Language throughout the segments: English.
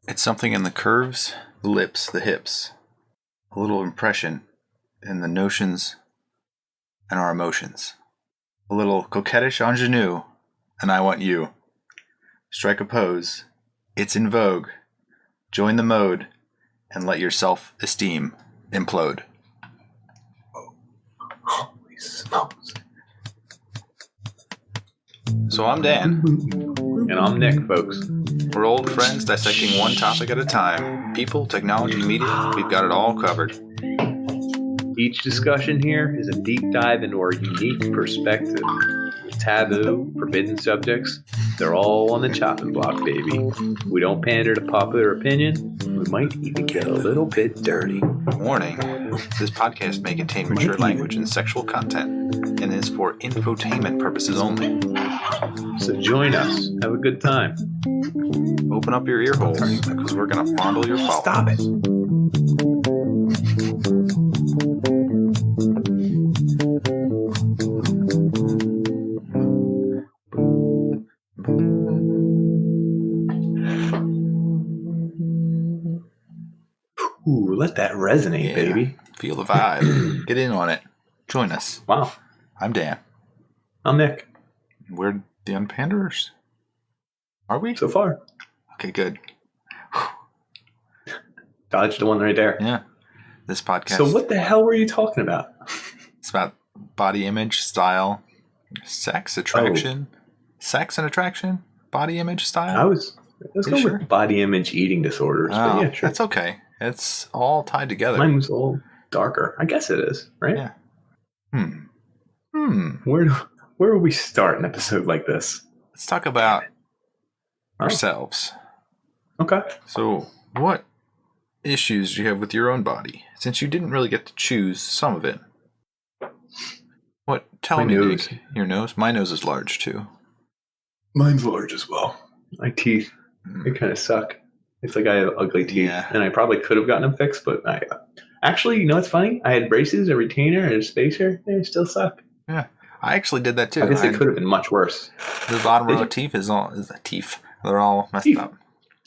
It's something in the curves, the lips, the hips. A little impression in the notions and our emotions. A little coquettish ingenue, and I want you. Strike a pose. It's in vogue. Join the mode, and let your self-esteem implode. Holy smokes. So I'm Dan. And I'm Nick, folks. We're old friends dissecting one topic at a time. People, technology, media, we've got it all covered. Each discussion here is a deep dive into our unique perspective. With taboo, forbidden subjects, they're all on the chopping block, baby. We don't pander to popular opinion. We might even get a little bit dirty. Warning, this podcast may contain mature language and sexual content and is for infotainment purposes only. So join us. Have a good time. Open up your ear holes because we're going to fondle your follicles. Stop it. Ooh, let that resonate, baby. Feel the vibe. Get in on it. Join us. Wow. I'm Dan. I'm Nick. We're the Unpanderers. Are we? So far. Okay, good. Dodged the one right there. Yeah. This podcast. So what the hell were you talking about? It's about body image, style, sex, attraction. Sex and attraction? Body image, style? I was going sure? with body image eating disorders. Oh, but yeah, sure. that's okay. It's all tied together. Mine was a little darker. I guess it is, right? Yeah. Where would we start an episode like this? Let's talk about ourselves. Okay. So, what issues do you have with your own body? Since you didn't really get to choose some of it. Tell My me, nose. Nick, your nose? My nose is large, too. Mine's large as well. My teeth, they kind of suck. It's like I have ugly teeth. Yeah. And I probably could have gotten them fixed, but I... Actually, you know what's funny? I had braces, a retainer, and a spacer, and they still suck. Yeah. I actually did that, too. I guess it could have been much worse. The bottom row of teeth is a teeth. They're all messed up.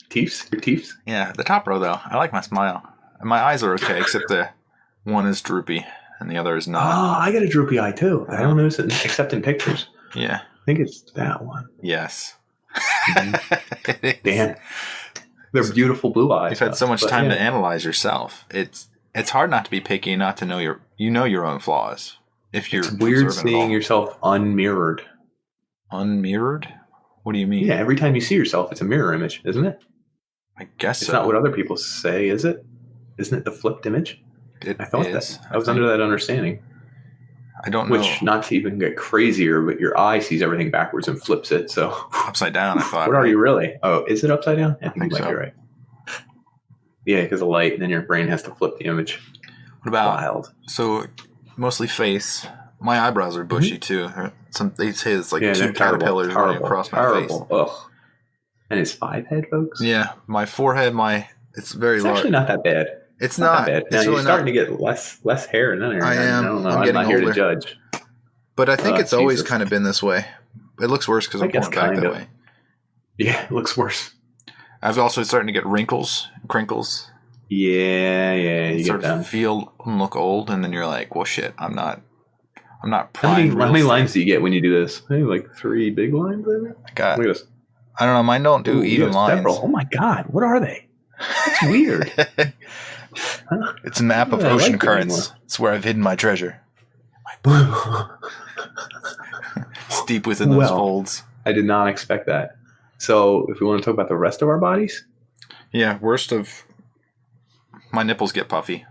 Teeths? Your teeths? Yeah, the top row, though. I like my smile. And my eyes are okay, except the one is droopy and the other is not. Oh, I got a droopy eye, too. I don't notice it except in pictures. Yeah. I think it's that one. Yes. Damn. They're beautiful blue eyes. You've had so much time to analyze yourself. It's hard not to be picky and not to know your own flaws. If you're It's weird seeing yourself unmirrored. Unmirrored? What do you mean? Yeah, every time you see yourself, it's a mirror image, isn't it? I guess it's so. not what other people say, is it? Isn't it the flipped image? I thought that. I was under that understanding. I don't know. Which, not to even get crazier, but your eye sees everything backwards and flips it. So upside down, I thought. What are you really? Oh, is it upside down? I think you might so. be right. Yeah, because of light, and then your brain has to flip the image. What about wild? So mostly face. My eyebrows are bushy too. They say it's like two caterpillars running across my face. Ugh. And it's 5 head, folks. Yeah, my forehead, it's very large. It's actually not that bad. It's not that bad. It's now, really you're starting to get less hair in that area. I am. I don't know. I'm I'm not older. here to judge. But I think it's always kind of been this way. It looks worse because I'm going back that way. Yeah, it looks worse. I've also starting to get wrinkles, crinkles. Yeah, you start get them. To feel and look old, and then you're like, well, shit, I'm not How many lines do you get when you do this? Maybe like 3 big lines, maybe? Look at this. I don't know. Mine don't do even lines. Several. Oh my god, what are they? That's weird. It's a map of ocean currents. It's where I've hidden my treasure. It's deep within those folds. I did not expect that. So, if we want to talk about the rest of our bodies, yeah, my nipples get puffy.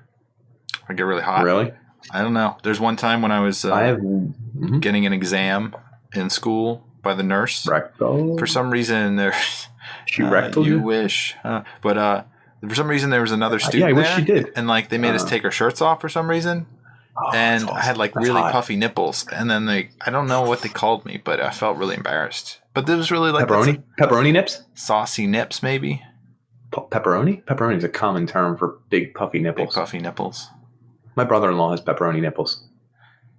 I get really hot. Really? I don't know. There's one time when I was getting an exam in school by the nurse. Rectal. For some reason, there's she rectal you wish, but for some reason there was another student I wish there, she did. And like they made us take our shirts off for some reason. And awesome. I had like really puffy nipples, and then I don't know what they called me, but I felt really embarrassed. But this was really like pepperoni nips, saucy nips, maybe. Pepperoni is a common term for big puffy nipples. Big puffy nipples. My brother-in-law has pepperoni nipples.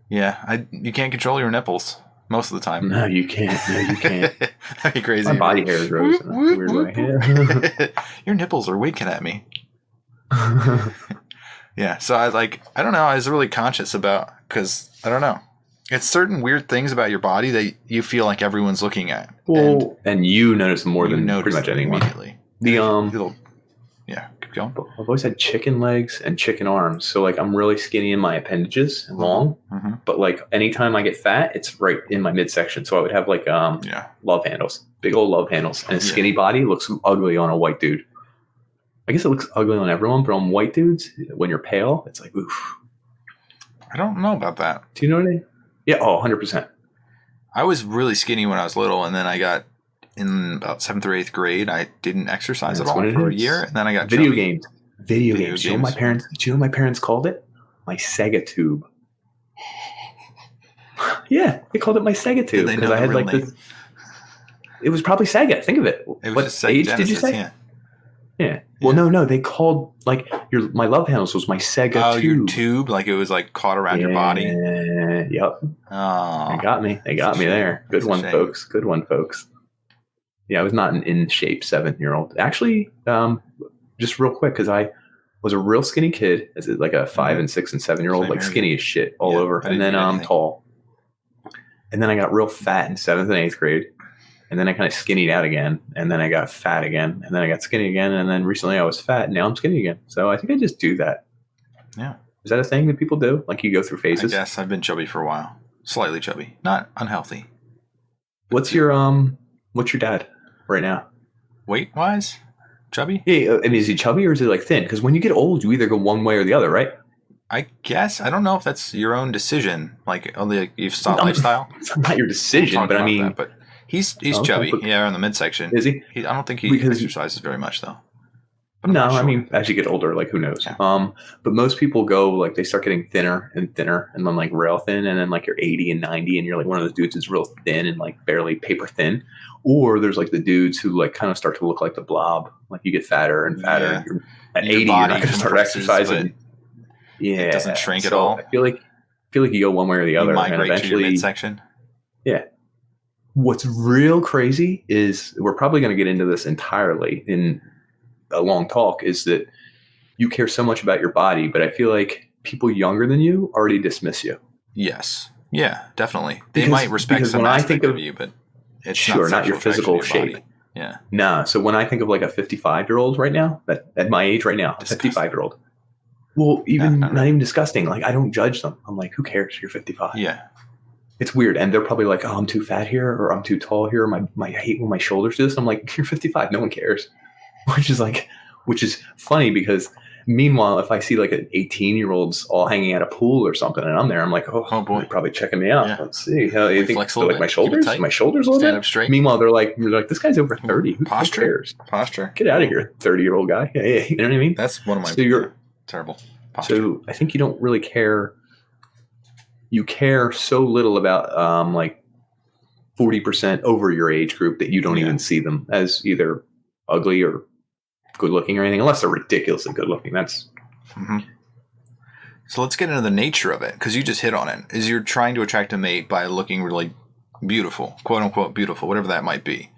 Yeah, you can't control your nipples. Most of the time. No, you can't. No, you can't. That'd be crazy. My body hair grows in a weird way. Your nipples are winking at me. Yeah, so I don't know. I was really conscious about, because I don't know. It's certain weird things about your body that you feel like everyone's looking at. Well, and you notice more than pretty much anyone. Immediately. Yeah, keep going. I've always had chicken legs and chicken arms. So like I'm really skinny in my appendages and long. Mm-hmm. But like anytime I get fat, it's right in my midsection. So I would have like love handles, big old love handles. And a skinny body looks ugly on a white dude. I guess it looks ugly on everyone, but on white dudes, when you're pale, it's like, oof. I don't know about that. Do you know what I mean? Yeah, 100%. I was really skinny when I was little, and then I got, in about 7th or 8th grade, I didn't exercise at all for a year, and then I got Video chubby. games. Video games. Do you know what my parents called it? My Sega tube. Yeah, they called it my Sega tube because I had like this. It was probably Sega. Think of it. What age did you say? Yeah. Well, no. They called like my love handles was my Sega tube. Oh, your tube, like it was like caught around your body. Yep. Oh, they got me. They got me there. Good one, folks. Good one, folks. Yeah, I was not an in shape 7-year-old. Actually, just real quick, because I was a real skinny kid, as like a 5 and 6 and 7-year-old, like skinny as shit all over, and then I'm tall, and then I got real fat in 7th and 8th grade. And then I kind of skinnied out again, and then I got fat again, and then I got skinny again, and then recently I was fat, and now I'm skinny again. So I think I just do that. Yeah. Is that a thing that people do? Like you go through phases? I guess I've been chubby for a while. Slightly chubby. Not unhealthy. What's your dad right now? Weight-wise? Chubby? Yeah, I mean, is he chubby or is he like thin? Because when you get old, you either go one way or the other, right? I guess. I don't know if that's your own decision. Like, you've sought lifestyle. It's not your decision, but I mean... But he's chubby. Yeah, in the midsection. Is he? I don't think he exercises very much, though. No, I mean, as you get older, like, who knows? Yeah. But most people go, like, they start getting thinner and thinner, and then, like, rail thin, and then, like, you're 80 and 90, and you're, like, one of those dudes who's real thin and, like, barely paper thin. Or there's, like, the dudes who, like, kind of start to look like the blob. Like, you get fatter and fatter. Yeah. At 80, you're not going to start exercising. Yeah. It doesn't shrink at all. I feel like you go one way or the other. Migrate and eventually, to your midsection. Yeah. What's real crazy is, we're probably going to get into this entirely in a long talk, is that you care so much about your body, but I feel like people younger than you already dismiss you. Yes. Yeah, definitely. They might respect some aspect of you, but it's not your physical shape. Body. Yeah. No. So when I think of like a 55-year-old right now, at my age right now, a 55-year-old. Well, not even disgusting. Like, I don't judge them. I'm like, who cares? You're 55. Yeah. It's weird. And they're probably like, oh, I'm too fat here, or I'm too tall here. I hate when my shoulders do this. And I'm like, you're 55. No one cares. Which is funny, because meanwhile, if I see like an 18-year-olds all hanging at a pool or something, and I'm there, I'm like, oh boy, they're probably checking me out. Yeah. Let's see how you think. So, like, my shoulders a little Stand bit. Up straight. Meanwhile, they're like, this guy's over 30. Who cares? Posture. Get out of here, 30-year-old guy. Yeah, you know what I mean? That's one of my terrible posture. So I think you don't really care. You care so little about like 40% over your age group that you don't even see them as either ugly or good looking or anything, unless they're ridiculously good looking. That's So let's get into the nature of it, because you just hit on it. Is you're trying to attract a mate by looking really beautiful, quote unquote beautiful, whatever that might be.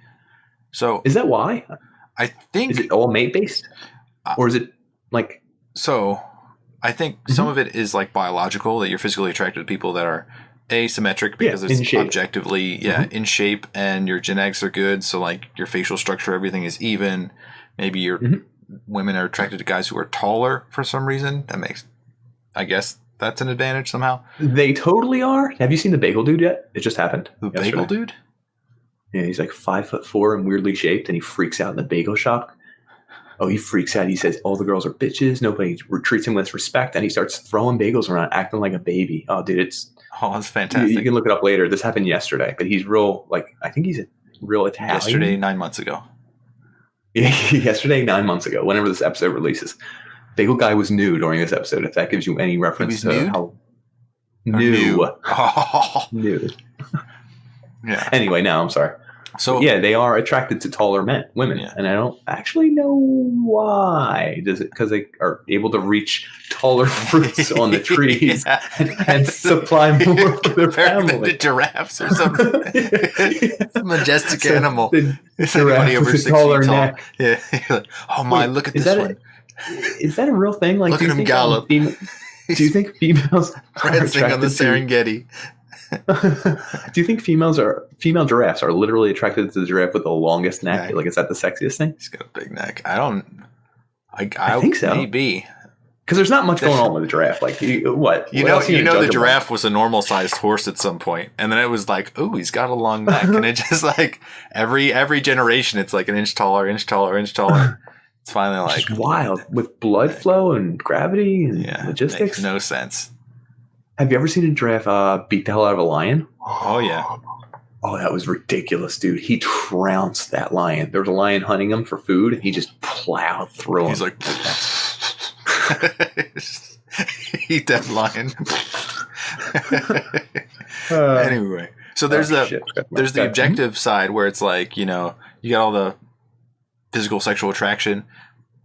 So is that why? I think, is it all mate based, or is it like? So I think some of it is like biological, that you're physically attracted to people that are asymmetric, because it's objectively in shape, and your genetics are good, so like your facial structure, everything is even. Maybe your women are attracted to guys who are taller for some reason. I guess that's an advantage somehow. They totally are. Have you seen the bagel dude yet? It just happened. The bagel dude? Yeah, he's like 5'4" and weirdly shaped, and he freaks out in the bagel shop. Oh, he freaks out. He says all the girls are bitches. Nobody treats him with respect, and he starts throwing bagels around, acting like a baby. Oh, dude, that's fantastic. You can look it up later. This happened yesterday, but he's real. Like, I think he's a real Italian. Yesterday, 9 months ago. Yesterday, 9 months ago, whenever this episode releases. Bagel guy was new during this episode, if that gives you any reference to how new. Oh. New. Yeah. Anyway, now I'm sorry. So yeah, they are attracted to taller women, Yeah. and I don't actually know why. Does it because they are able to reach taller fruits on the trees and supply more for their family? The giraffes or something. It's a majestic animal. It's Giraffe anybody over with a 6 taller feet tall. neck. Yeah. Oh my! Wait, look at is this that one. is that a real thing? Like, Look at him gallop. do you think females are Prancing on the attracted to? Serengeti. Do you think female giraffes are literally attracted to the giraffe with the longest neck? Neck. Like, is that the sexiest thing? He's got a big neck. I think so. Maybe. Because there's not much going on with a giraffe. Like, what? You know, the giraffe was a normal sized horse at some point, and then it was like, oh, he's got a long neck, and it just like every generation, it's like an inch taller, inch taller, inch taller. It's finally like just wild with blood flow and gravity and logistics. Makes no sense. Have you ever seen a giraffe beat the hell out of a lion? Oh yeah. Oh, that was ridiculous, dude. He trounced that lion. There was a lion hunting him for food, and he just plowed through him. He's like eat that lion. Anyway, so there's the objective side where it's like, you know, you got all the physical sexual attraction,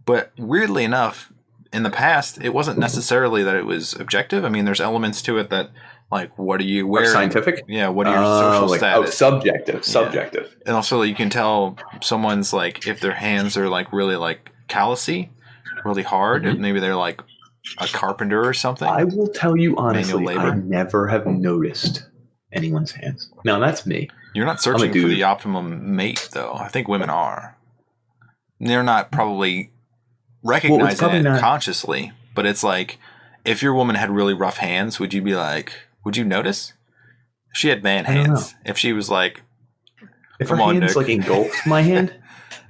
but weirdly enough, in the past, it wasn't necessarily that it was objective. I mean, there's elements to it that, like, what are you wearing? Scientific? Yeah, what are your social status? Oh, subjective. Yeah. And also, you can tell someone's, like, if their hands are, like, really, like, callousy, really hard, if maybe they're, like, a carpenter or something. I will tell you honestly, I never have noticed anyone's hands. Now, that's me. You're not searching for the optimum mate, though. I think women are. They're not probably recognizing it consciously, but it's like, if your woman had really rough hands, would you be like, would you notice? If she had man hands, if she was like, if her hands like engulfed my hand,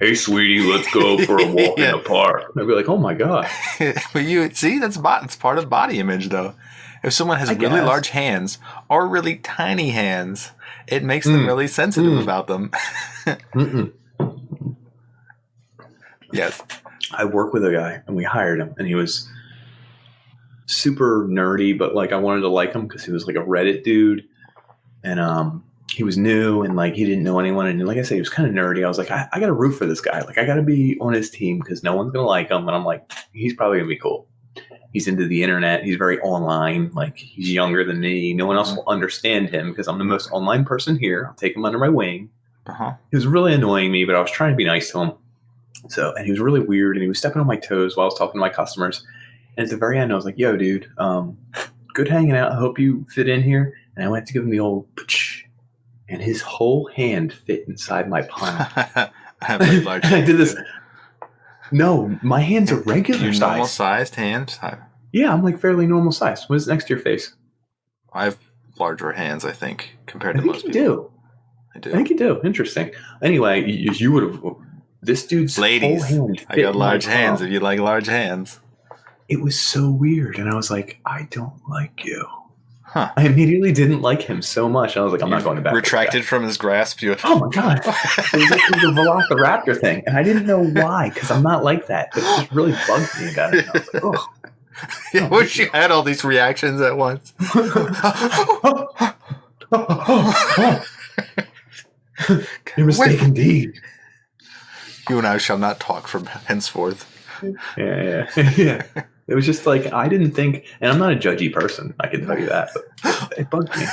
hey sweetie, let's go for a walk in the park. I'd be like, oh my god. But you see, it's part of body image, though. If someone has really large hands or really tiny hands, it makes them really sensitive about them. Yes. I work with a guy, and we hired him, and he was super nerdy, but like I wanted to like him because he was like a Reddit dude, and he was new, and like he didn't know anyone, and like I said, he was kind of nerdy. I was like, I got to root for this guy. Like, I got to be on his team because no one's gonna like him, and I'm like, he's probably gonna be cool. He's into the internet. He's very online. Like, he's younger than me. No one else will understand him because I'm the most online person here. I'll take him under my wing. He was really annoying me, but I was trying to be nice to him. So, and he was really weird, and he was stepping on my toes while I was talking to my customers. And at the very end, I was like, yo, dude, good hanging out. I hope you fit in here. And I went to give him the old putch, and his whole hand fit inside my palm. I have like large hands. I did this. No, my hands are regular size. Normal sized hands? Yeah, I'm like fairly normal size. What's next to your face? I have larger hands, I think, compared to most people. I do. I think you do. Interesting. Anyway, you would have... This dude's ladies, whole hand fit I got large my hands palm. if you like large hands. It was so weird, and I was like, I don't like you. Huh. I immediately didn't like him so much. I was like, I'm not going to back. Retracted from his grasp. Oh my god. It was a Velociraptor thing, and I didn't know why, because I'm not like that. But it just really bugged me about it. I was like, oh. I wish you had all these reactions at once. Your mistake indeed. You and I shall not talk from henceforth. Yeah. It was just like, I didn't think, and I'm not a judgy person, I can tell you that, but it bugged me.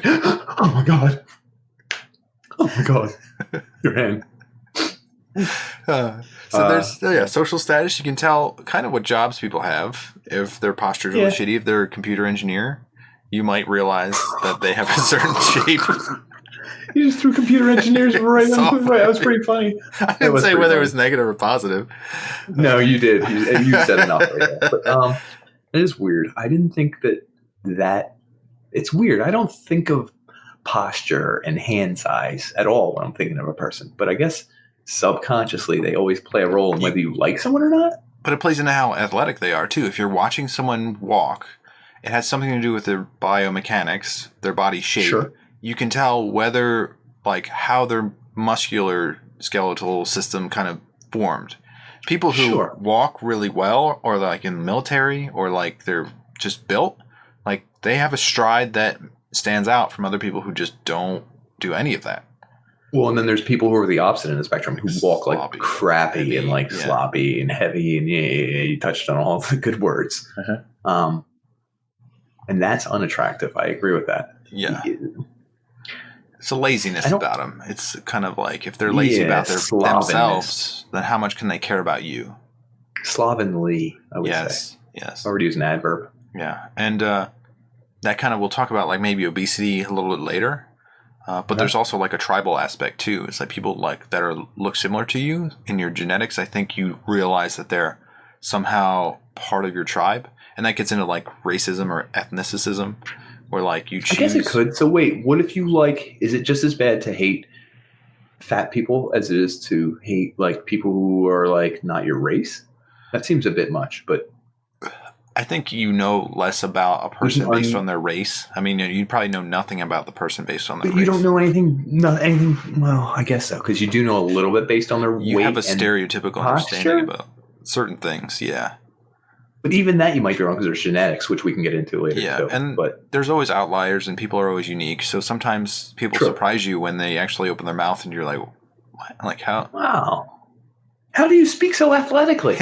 Oh my god. Oh my god. Your hand. So there's social status. You can tell kind of what jobs people have. If their posture's really shitty, if they're a computer engineer, you might realize that they have a certain shape. You just threw computer engineers right on. That was pretty funny. I didn't say whether it was negative or positive. No, you did. You said enough right there. But it is weird. I didn't think that it's weird. I don't think of posture and hand size at all when I'm thinking of a person. But I guess subconsciously they always play a role in whether you like someone or not. But it plays into how athletic they are too. If you're watching someone walk, it has something to do with their biomechanics, their body shape. Sure. You can tell whether, like, how their muscular skeletal system kind of formed. People who walk really well, or like in the military, or like they're just built, like they have a stride that stands out from other people who just don't do any of that. Well, and then there's people who are the opposite in the spectrum who walk Sloppy, like crappy heavy, and like sloppy and heavy, and you touched on all the good words. And that's unattractive. I agree with that. Yeah. It's a laziness about them. It's kind of like if they're lazy about themselves, then how much can they care about you? Slovenly, I would say. Yes. I already use an adverb. Yeah. And that kind of, we'll talk about like maybe obesity a little bit later. But there's also like a tribal aspect too. It's like people like that look similar to you in your genetics. I think you realize that they're somehow part of your tribe. And that gets into like racism or ethnicism, where like you choose. I guess it could. So wait, what if you like? Is it just as bad to hate fat people as it is to hate like people who are like not your race? That seems a bit much, but I think you know less about a person based on their race. I mean, you probably know nothing about the person based on their race. But you don't know anything. Not anything. Well, I guess so, because you do know a little bit based on their weight. You have a stereotypical understanding about certain things. Yeah. But even that you might be wrong because there's genetics, which we can get into later. Yeah, too. But there's always outliers, and people are always unique. So sometimes people surprise you when they actually open their mouth, and you're like, "What? Like how? Wow, how do you speak so athletically?"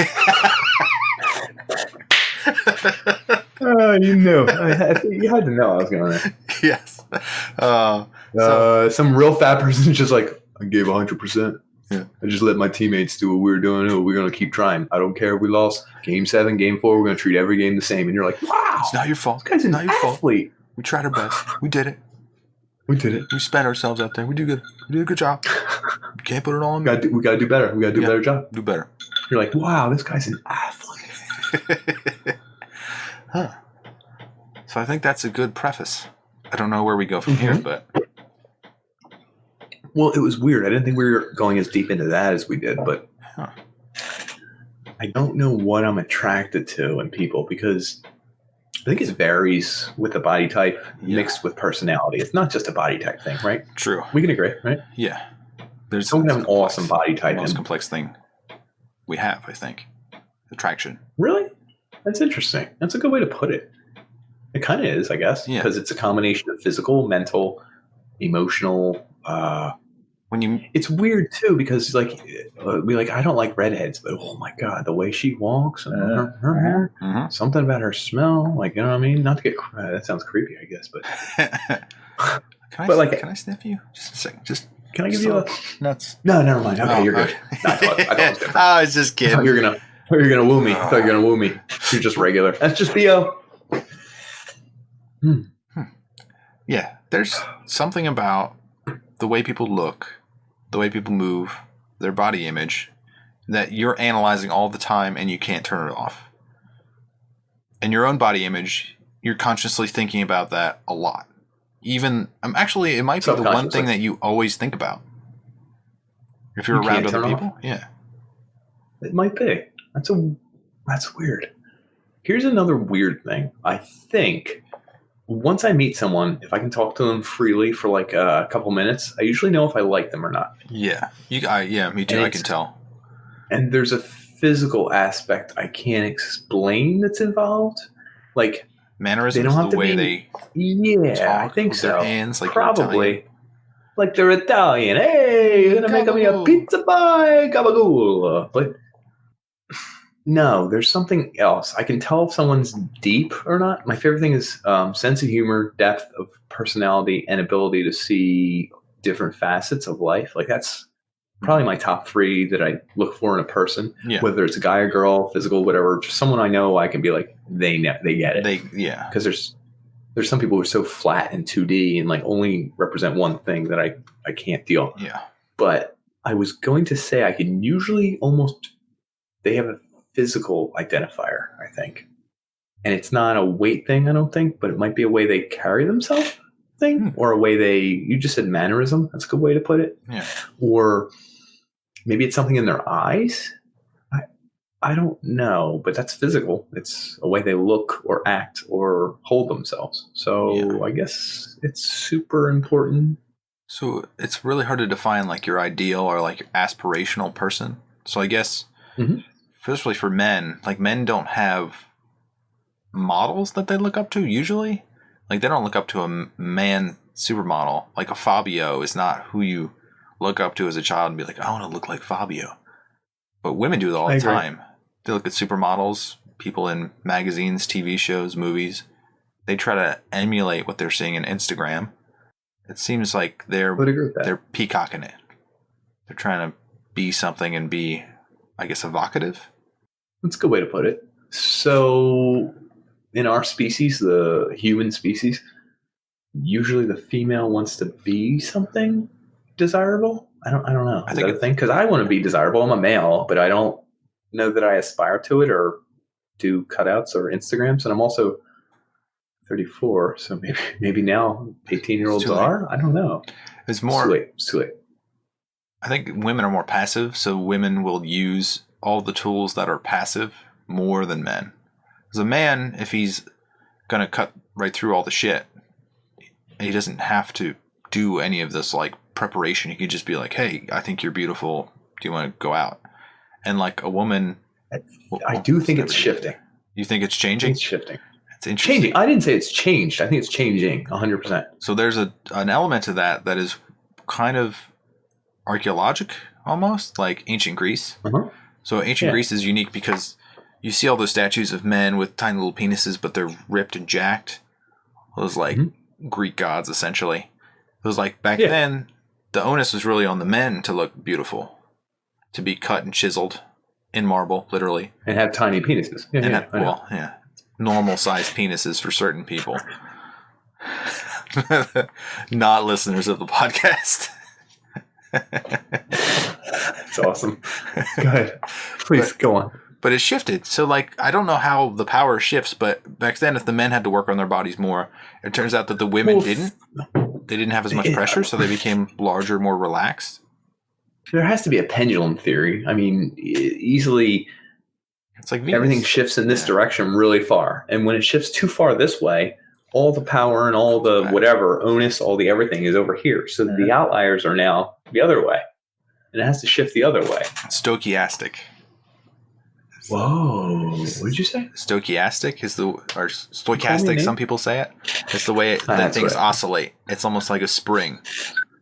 You knew. You had to know I was going there. Yes. Some real fat person just like, I gave 100%. Yeah. I just let my teammates do what we were doing. Oh, we're going to keep trying. I don't care if we lost. Game 7, Game 4, we're going to treat every game the same. And you're like, wow. It's not your fault. This guy's an athlete. We tried our best. We did it. We did it. We spent ourselves out there. We did good. We did a good job. We can't put it all on me. We got to do better. We got to do a better job. Do better. You're like, wow, this guy's an athlete. Huh. So I think that's a good preface. I don't know where we go from here, but... Well, it was weird. I didn't think we were going as deep into that as we did, but I don't know what I'm attracted to in people because I think it varies with the body type mixed with personality. It's not just a body type thing, right? True. We can agree, right? Yeah. Someone have an awesome body type. The most complex thing we have, I think. Attraction. Really? That's interesting. That's a good way to put it. It kind of is, I guess, because it's a combination of physical, mental, emotional. It's weird too because like I don't like redheads, but oh my god, the way she walks and her hair, something about her smell, like you know what I mean. Not to get that sounds creepy, I guess, but can I sniff you? Just a second, can I give you a nuts? No, never mind. Okay, you're good. I thought it was different. I was just kidding. You're gonna woo me. I thought you were gonna woo me. You're just regular. That's just Theo. Yeah, there's something about the way people look, the way people move, their body image, that you're analyzing all the time and you can't turn it off. And your own body image, you're consciously thinking about that a lot. Even, actually, it might be the one thing that you always think about. If you're around other people. Yeah. It might be. That's weird. Here's another weird thing. I think once I meet someone, if I can talk to them freely for like a couple minutes, I usually know if I like them or not. Yeah. Me too. I can tell. And there's a physical aspect I can't explain that's involved. Like mannerisms, they don't have the way they I think so. Their hands, like probably. Like they're Italian. Hey, you're going to make me a pizza pie, gabagool. But no, there's something else. I can tell if someone's deep or not. My favorite thing is sense of humor, depth of personality, and ability to see different facets of life. Like that's probably my top 3 that I look for in a person. Yeah. Whether it's a guy or girl, physical, whatever. Just someone I know I can be like, they get it. Because there's some people who are so flat in 2D and like only represent one thing that I can't deal. Yeah. But I was going to say I can usually they have a physical identifier, I think. And it's not a weight thing, I don't think, but it might be a way they carry themselves thing or a way you just said mannerism. That's a good way to put it. Yeah. Or maybe it's something in their eyes. I don't know, but that's physical. It's a way they look or act or hold themselves. So I guess it's super important. So it's really hard to define like your ideal or like your aspirational person. So I guess, especially for men, like men don't have models that they look up to usually. Like they don't look up to a man supermodel. Like a Fabio is not who you look up to as a child and be like, I want to look like Fabio. But women do it all the time. They look at supermodels, people in magazines, TV shows, movies. They try to emulate what they're seeing on Instagram. It seems like they're peacocking it. They're trying to be something and be, I guess, evocative. That's a good way to put it. So, in our species, the human species, usually the female wants to be something desirable. I don't know. I think because I want to be desirable. I'm a male, but I don't know that I aspire to it or do cutouts or Instagrams. And I'm also 34, so maybe now 18-year-olds are. I don't know. It's more. It's too late. I think women are more passive, so women will use all the tools that are passive more than men. As a man, if he's going to cut right through all the shit, he doesn't have to do any of this like preparation. He could just be like, hey, I think you're beautiful. Do you want to go out? And like a woman... I do think it's shifting. You think it's changing? It's shifting. It's interesting. Changing. I didn't say it's changed. I think it's changing 100%. So there's an element to that is kind of archaeologic almost, like ancient Greece. Uh-huh. So ancient Greece is unique because you see all those statues of men with tiny little penises, but they're ripped and jacked. Those like Greek gods, essentially. It was like back then, the onus was really on the men to look beautiful, to be cut and chiseled in marble, literally. And have tiny penises. Normal sized penises for certain people. Not listeners of the podcast. That's awesome. Go ahead. Please, go on. But it shifted. So, like, I don't know how the power shifts, but back then, if the men had to work on their bodies more, it turns out that the women didn't. They didn't have as much pressure, so they became larger, more relaxed. There has to be a pendulum theory. I mean, easily... It's like Venus. Everything shifts in this direction really far. And when it shifts too far this way, all the power and all the whatever, onus, all the everything is over here. So the outliers are now the other way. And it has to shift the other way. Stochastic. Whoa. What did you say? Stochastic is or stochastic, some people say it. It's the way that things oscillate. It's almost like a spring.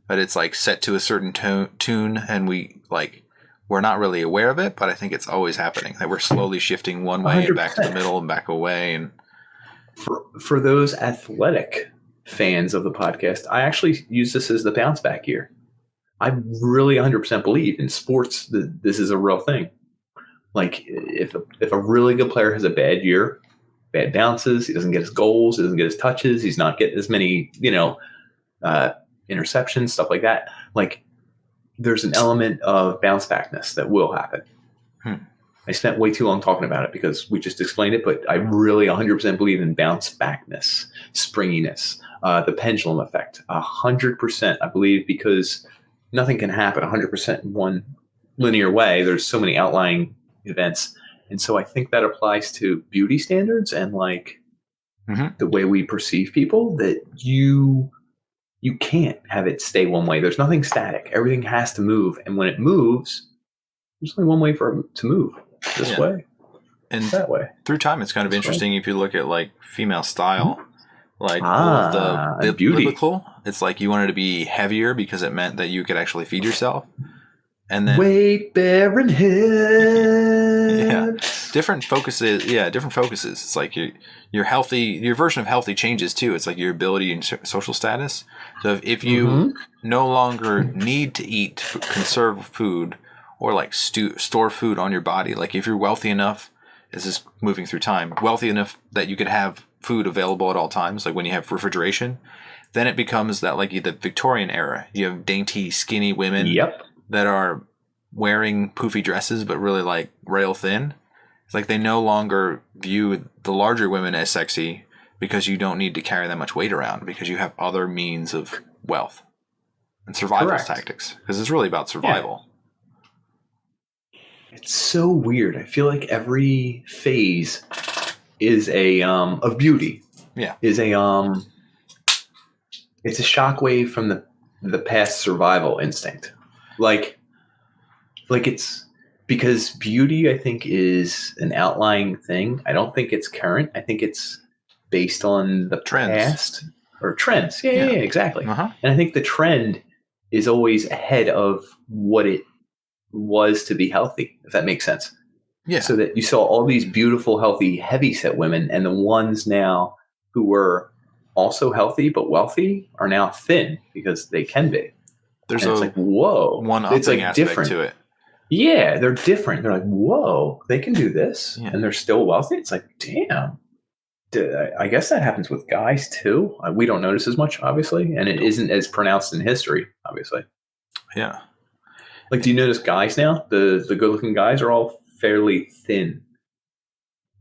But it's like set to a certain tune, and we're not really aware of it, but I think it's always happening. That we're slowly shifting one way 100%. And back to the middle and back away. And for those athletic fans of the podcast, I actually use this as the bounce back year. I really 100% believe in sports that this is a real thing. Like if a really good player has a bad year, bad bounces, he doesn't get his goals, he doesn't get his touches, he's not getting as many, interceptions, stuff like that. Like, there's an element of bounce backness that will happen. I spent way too long talking about it because we just explained it, but I really 100% believe in bounce backness, springiness, the pendulum effect. 100% I believe, because nothing can happen 100% in one linear way. There's so many outlying events. And so I think that applies to beauty standards and the way we perceive people, that you can't have it stay one way. There's nothing static. Everything has to move. And when it moves, there's only one way for it to move. This way. And that way. Through time, it's kind of interesting if you look at like female style. Like all of the biblical, it's like you wanted to be heavier because it meant that you could actually feed yourself. And then weight-bearing hips. Yeah. Different focuses. It's like your healthy, your version of healthy changes too. It's like your ability and social status. So if you no longer need to eat conserve food or like store food on your body, like if you're wealthy enough, this is moving through time, wealthy enough that you could have food available at all times, like when you have refrigeration, then it becomes that like the Victorian era. You have dainty, skinny women that are wearing poofy dresses, but really like rail thin. It's like they no longer view the larger women as sexy because you don't need to carry that much weight around because you have other means of wealth and survival tactics. Because it's really about survival. It's so weird. I feel like every phase is a of beauty. Is a it's a shockwave from the past survival instinct. Like it's because beauty, I think, is an outlying thing. I don't think it's current. I think it's based on the past or trends. Yeah, exactly. And I think the trend is always ahead of what it was to be healthy, if that makes sense. Yeah. So that you saw all these beautiful, healthy, heavy-set women, and the ones now who were also healthy but wealthy are now thin because they can be. There's it's like, whoa. It's like aspect different to it. Yeah, they're different. They're like, whoa, they can do this, and they're still wealthy. It's like, damn. I guess that happens with guys too. We don't notice as much, obviously, and it isn't as pronounced in history, obviously. Yeah. Like, do you notice guys now? The good-looking guys are all fairly thin.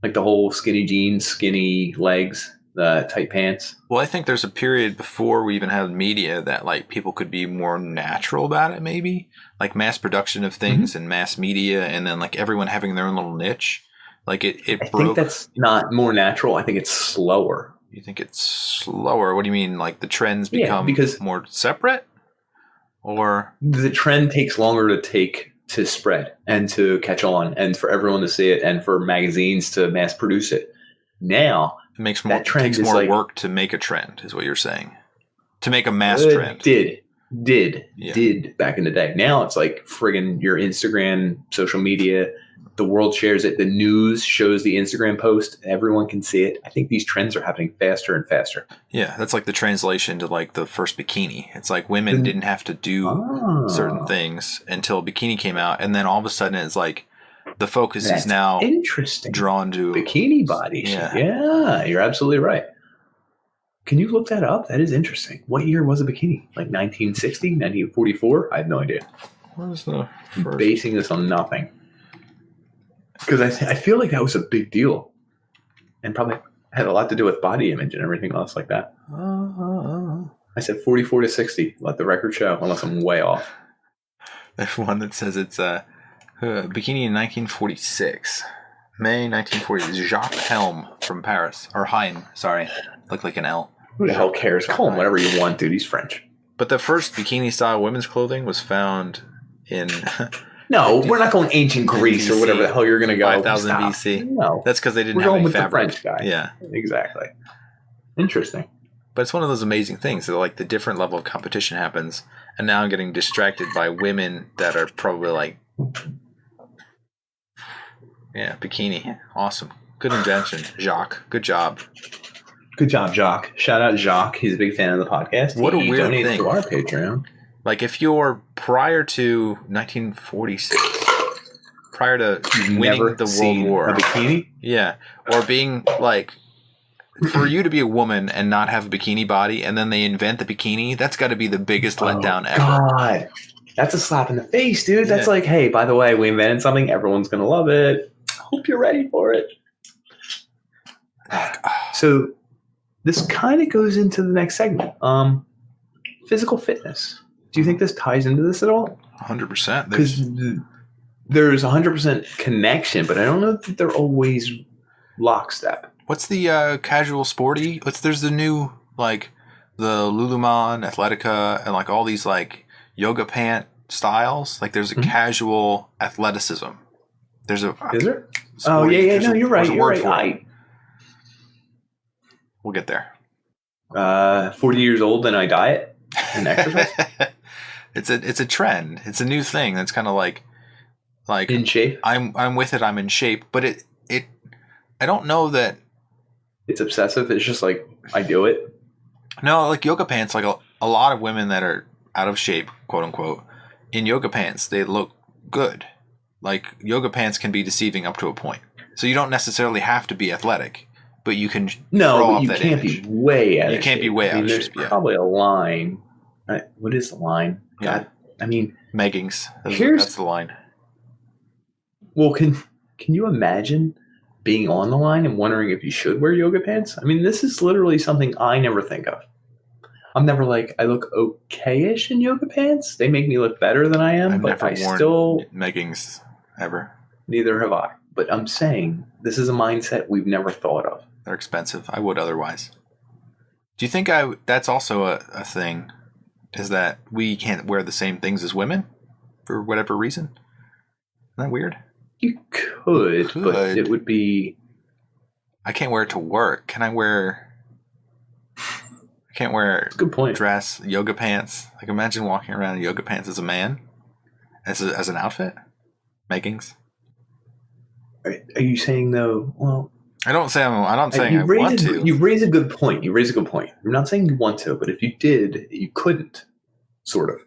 Like the whole skinny jeans, skinny legs, the tight pants. Well, I think there's a period before we even had media that like people could be more natural about it, maybe like mass production of things and mass media, and then like everyone having their own little niche. Like it I broke. think that's not more natural. I think it's slower. You think it's slower? What do you mean? Like the trends become more separate, or the trend takes longer to spread and to catch on, and for everyone to see it, and for magazines to mass produce it. Now it takes more work to make a trend, is what you're saying. To make a mass trend. Did back in the day. Now it's like friggin' your Instagram, social media. The world shares it. The news shows the Instagram post. Everyone can see it. I think these trends are happening faster and faster. Yeah, that's like the translation to like the first bikini. It's like women didn't have to do certain things until bikini came out, and then all of a sudden it's like the focus is now drawn to bikini bodies. Yeah, you're absolutely right. Can you look that up? That is interesting. What year was a bikini? Like 1960, 1944? I have no idea. What was the first? I'm basing this on nothing. Because I feel like that was a big deal, and probably had a lot to do with body image and everything else like that. I said 44 to 60. Let the record show, unless I'm way off. There's one that says it's a bikini in 1946, May 1940. Jacques Helm from Paris, or Hein. Sorry, looked like an L. Who the hell cares? Call him whatever you want, dude. He's French. But the first bikini style women's clothing was found in. No, we're not going ancient Greece or whatever the hell you're going to go. 5000 BC. No. That's because they didn't have any fabric. We're going with the French guy. Yeah. Exactly. Interesting. But it's one of those amazing things that like the different level of competition happens, and now I'm getting distracted by women that are probably like, bikini. Awesome. Good invention, Jacques. Good job. Good job, Jacques. Shout out Jacques. He's a big fan of the podcast. What a weird thing. To our Patreon. Like if you're prior to 1946, prior to winning the World War, a bikini, or being like, for you to be a woman and not have a bikini body, and then they invent the bikini, that's got to be the biggest letdown ever. God, that's a slap in the face, dude. That's like, hey, by the way, we invented something. Everyone's gonna love it. Hope you're ready for it. So this kind of goes into the next segment. Physical fitness. Do you think this ties into this at all? 100%. Because there's 100% connection, but I don't know that they're always lockstep. What's the casual sporty? There's the new, like, the Lululemon, Athletica, and, like, all these, like, yoga pant styles. Like, there's a casual athleticism. Is there? Oh, yeah. No, you're right. You're right. We'll get there. 40 years old and I diet and exercise? It's a trend. It's a new thing. That's kind of like in shape. I'm with it. I'm in shape, but it I don't know that it's obsessive. It's just like I do it. No, like yoga pants. Like a lot of women that are out of shape, quote unquote, in yoga pants, they look good. Like yoga pants can be deceiving up to a point. So you don't necessarily have to be athletic, but you can. No, but you can't be way out of shape. You can't be way out of shape. There's probably a line. What is the line? God, I mean, meggings. That's the line. Well, can you imagine being on the line and wondering if you should wear yoga pants? I mean, this is literally something I never think of. I'm never like, I look okay-ish in yoga pants. They make me look better than I am, but I still meggings ever. Neither have I. But I'm saying this is a mindset we've never thought of. They're expensive. I would otherwise. Do you think that's also a thing? Is that we can't wear the same things as women for whatever reason? Isn't that weird? You could, but it would be... I can't wear it to work. Can I wear I can't wear Good point. dress, yoga pants. Like imagine walking around in yoga pants as a man, as an outfit. Meggings. Are you saying though? Well, I don't say I want to. You raise a good point. I'm not saying you want to, but if you did, you couldn't. Sort of.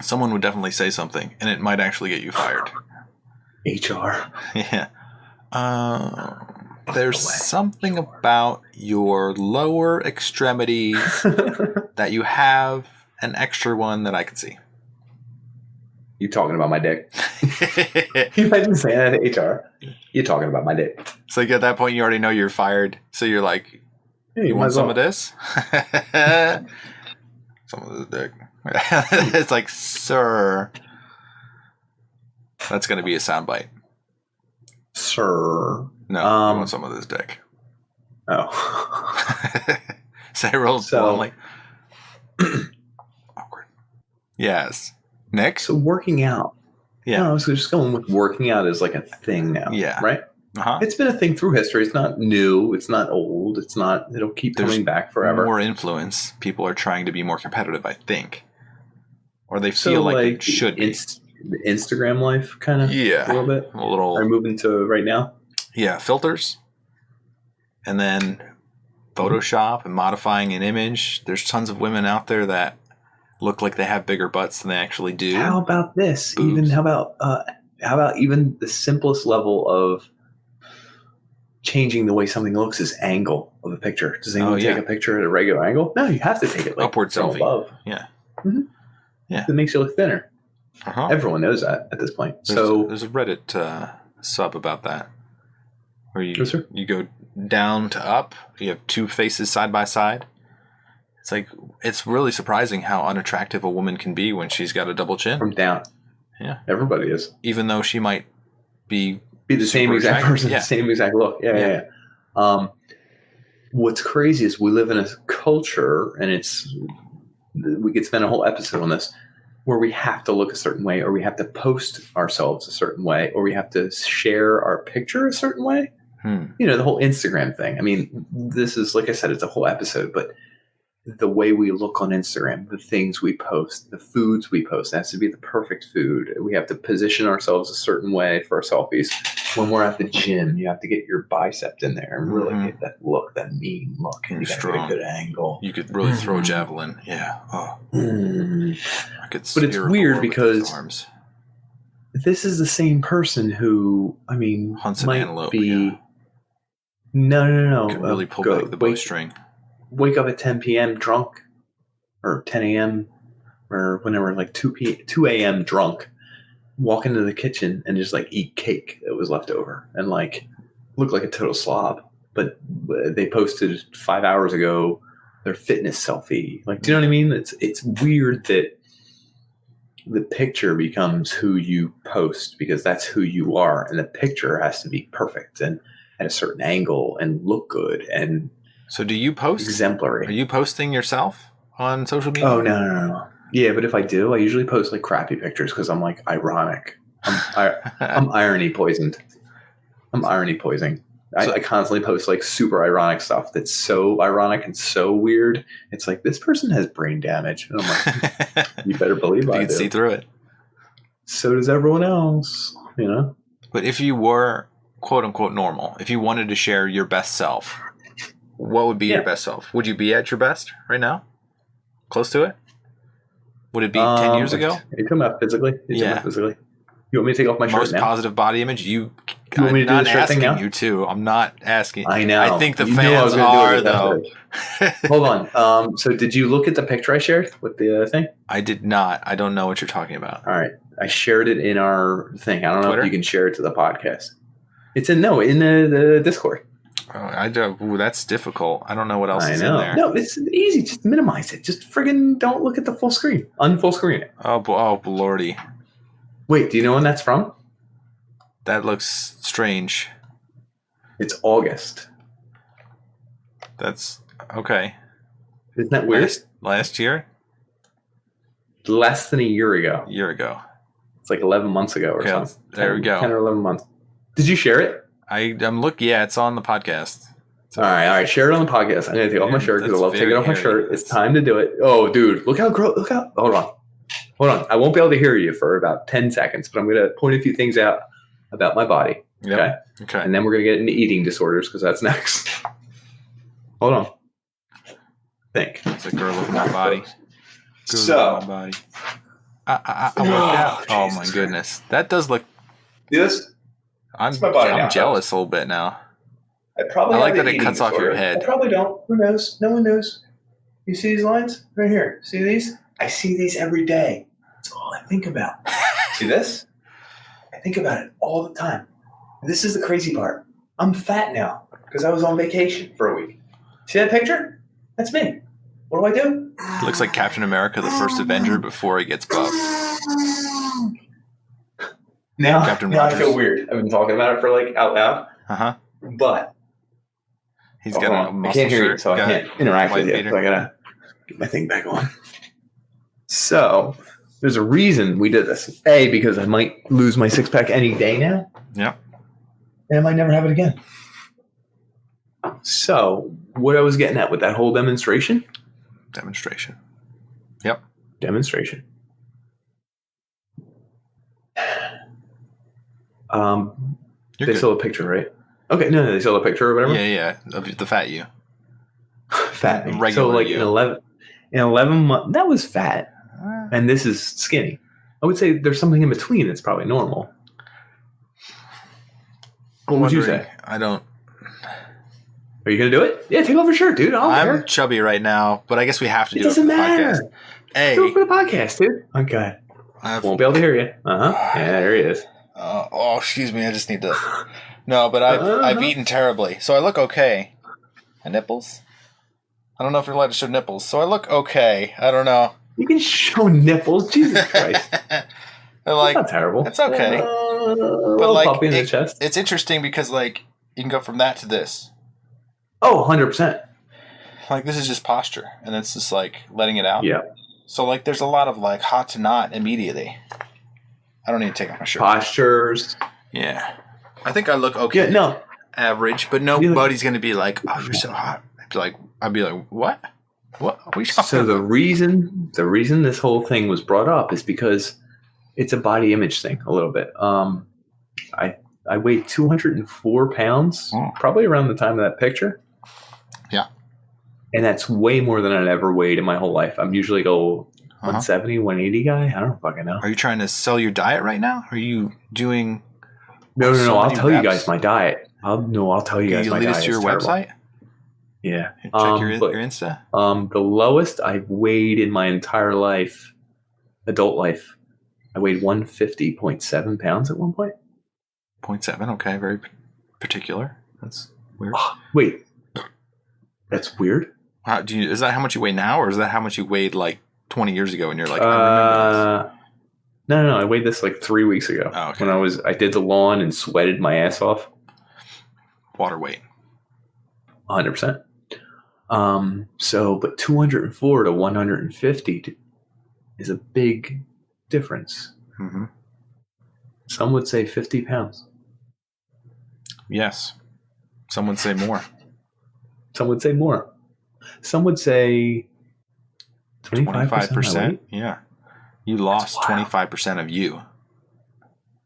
Someone would definitely say something, and it might actually get you fired. HR. Yeah. There's something about your lower extremity that you have an extra one that I can see. You talking about my dick? You might be saying that to HR. You're talking about my dick. So like at that point, you already know you're fired. So you're like, hey, you want some of this? Some of this dick. It's like, sir. That's going to be a soundbite. Sir. No, you want some of this dick. Oh. Say real bluntly. Awkward. Yes. Nick? So working out. Yeah. No, I was just going with working out as like a thing now. Yeah. Right? Uh-huh. It's been a thing through history. It's not new. It's not old. It'll keep coming back forever. More influence. People are trying to be more competitive, I think. Or they feel like it should be. The Instagram life kind of. Yeah. A little bit. Are you moving to right now? Yeah. Filters. And then Photoshop and modifying an image. There's tons of women out there that look like they have bigger butts than they actually do. How about this? Boobs. How about even the simplest level of changing the way something looks is angle of a picture. Does anyone take a picture at a regular angle? No, you have to take it like upward selfie. Above. Yeah. Mm-hmm. Yeah. It makes you look thinner. Uh-huh. Everyone knows that at this point. There's a Reddit sub about that. Where you go down to up. You have two faces side by side. It's like, it's really surprising how unattractive a woman can be when she's got a double chin. From down. Yeah. Everybody is. Even though she might be the same exact person, the same exact look. Yeah. What's crazy is we live in a culture, and we could spend a whole episode on this, where we have to look a certain way, or we have to post ourselves a certain way, or we have to share our picture a certain way. You know, the whole Instagram thing. I mean, this is, like I said, it's a whole episode, but the way we look on Instagram, the things we post, the foods we post, it has to be the perfect food. We have to position ourselves a certain way for our selfies. When we're at the gym, you have to get your bicep in there and really get that look, that mean look. And you got to get a good angle. You could really throw a javelin. Yeah. Oh. But it's weird because this is the same person who, I mean, hunts an might antelope. Be... Yeah. No. Could really pull back the bowstring. Wake up at 10 p.m. drunk, or 10 a.m. or whenever, like 2 a.m. drunk, walk into the kitchen and just like eat cake that was left over and like look like a total slob. But they posted 5 hours ago their fitness selfie. Like, do you know what I mean? It's weird that the picture becomes who you post, because that's who you are, and the picture has to be perfect and at a certain angle and look good. And so do you post? Exemplary. Are you posting yourself on social media? Oh, no. Yeah, but if I do, I usually post like crappy pictures because I'm like ironic. I'm irony poisoned. I constantly post like super ironic stuff that's so ironic and so weird. It's like, this person has brain damage. And I'm like, you better believe I do. You can see through it. So does everyone else, you know? But if you were quote unquote normal, if you wanted to share your best self, what would be your best self? Would you be at your best right now? Close to it? Would it be 10 years ago? Are you talking about physically? Physically. You want me to take off my shirt Most now? positive body image? You want me to do the shirt thing now? You to. I'm not asking. I know. I think the fans are, though. Hold on. So did you look at the picture I shared with the thing? I did not. I don't know what you're talking about. All right. I shared it in our thing. I don't know if you can share it to the podcast. It's in the Discord. Oh, that's difficult. I don't know what else is in there. No, it's easy. Just minimize it. Just friggin' don't look at the full screen. Unfull screen it. Oh, lordy. Wait, do you know when that's from? That looks strange. It's August. That's okay. Isn't that weird? Last year? Less than a year ago. It's like 11 months ago or something. There we go. 10 or 11 months. Did you share it? I'm looking. Yeah, it's on the podcast. All right. Share it on the podcast. I'm gonna take off my shirt because I love taking off my shirt. It's time to do it. Oh, dude, look how gross. Look how. Hold on. I won't be able to hear you for about 10 seconds, but I'm gonna point a few things out about my body. Yep. Okay. And then we're gonna get into eating disorders because that's next. Hold on. Think. It's a girl of my body. So. My body. I worked out. Oh my goodness, that does look. See this? I'm my body now, jealous a little bit now. I like that it cuts off your head. I probably don't. Who knows? No one knows. You see these lines right here? See these? I see these every day. That's all I think about. See this? I think about it all the time. This is the crazy part. I'm fat now because I was on vacation for a week. See that picture? That's me. What do I do? It looks like Captain America, the first Avenger, before he gets buffed. Now I feel weird. I've been talking about it for like out loud. But he's got a muscle I can't hear shirt, you, so I can't interact with you. So I gotta get my thing back on. So there's a reason we did this. A, because I might lose my 6-pack any day now. Yeah. And I might never have it again. So what I was getting at with that whole demonstration. Yep. Demonstration. They saw a picture, right? Okay, no, they saw a picture or whatever. Yeah, of the fat you. Fat me. Regular so like you. in 11 months, that was fat, and this is skinny. I would say there's something in between that's probably normal. What would you say? I don't. Are you gonna do it? Yeah, take off your shirt, dude. I'm chubby right now, but I guess we have to do it for the podcast. Hey, do it for the podcast, dude. Okay. Won't be able to hear you. Yeah, there he is. Excuse me. I just need to. No, but I've eaten terribly, so I look okay. My nipples. I don't know if you're allowed to show nipples, so I look okay. I don't know. You can show nipples, Jesus Christ. Like, that's not terrible. It's okay. But like, puppy in the chest. It's interesting because like you can go from that to this. Oh, 100%. Like this is just posture, and it's just like letting it out. Yeah. So like, there's a lot of like hot to not immediately. I don't need to take off my shirt. Postures. Yeah. I think I look okay. Yeah, no. Average, but nobody's gonna be like, "Oh, you're so hot." I'd be like, "What? What are we talking?" So the reason this whole thing was brought up is because it's a body image thing a little bit. I weighed 204 pounds, probably around the time of that picture. Yeah. And that's way more than I'd ever weighed in my whole life. I'm usually 170, 180 guy. I don't fucking know. Are you trying to sell your diet right now? Are you doing? No. I'll tell you guys my diet. I'll tell you guys my diet. Can you lead us to your website? Yeah. Check your Insta. The lowest I've weighed in my entire life, adult life, I weighed 150.7 pounds at one point. 0.7. Okay, very particular. That's weird. Wait, that's weird. Is that how much you weigh now, or is that how much you weighed like 20 years ago? And you're like, I remember this. No. I weighed this like 3 weeks ago. Oh, okay. When I did the lawn and sweated my ass off. Water weight. 100%. But 204 to 150 is a big difference. Mm-hmm. Some would say 50 pounds. Yes. Some would say more. Some would say more. Some would say 25%. Yeah. You lost 25% of you.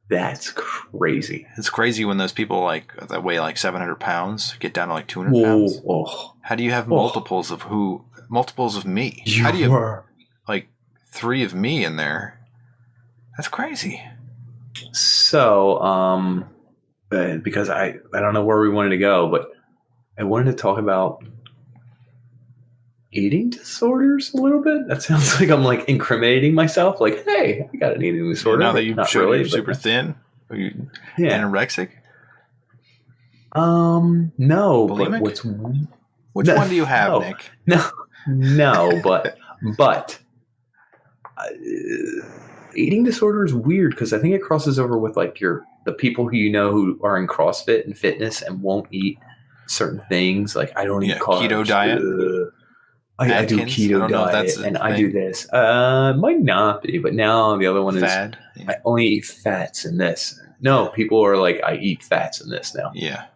That's crazy. It's crazy when those people that weigh like 700 pounds get down to like 200 pounds. Oh. How do you have multiples of me? How do you have like 3 of me in there? That's crazy. So, because I don't know where we wanted to go, but I wanted to talk about eating disorders a little bit. That sounds like I'm like incriminating myself. Like, hey, I got an eating disorder. Now that you've shown you're super thin, are you anorexic? No. Bulimic? But which one do you have, Nick? No, but eating disorder is weird because I think it crosses over with like the people who are in CrossFit and fitness and won't eat certain things. Like I don't eat carbs. Keto diet. I do keto diet and I do this. Might not be, but now the other one is I only eat fats in this. No, people are like I eat fats in this now. Yeah.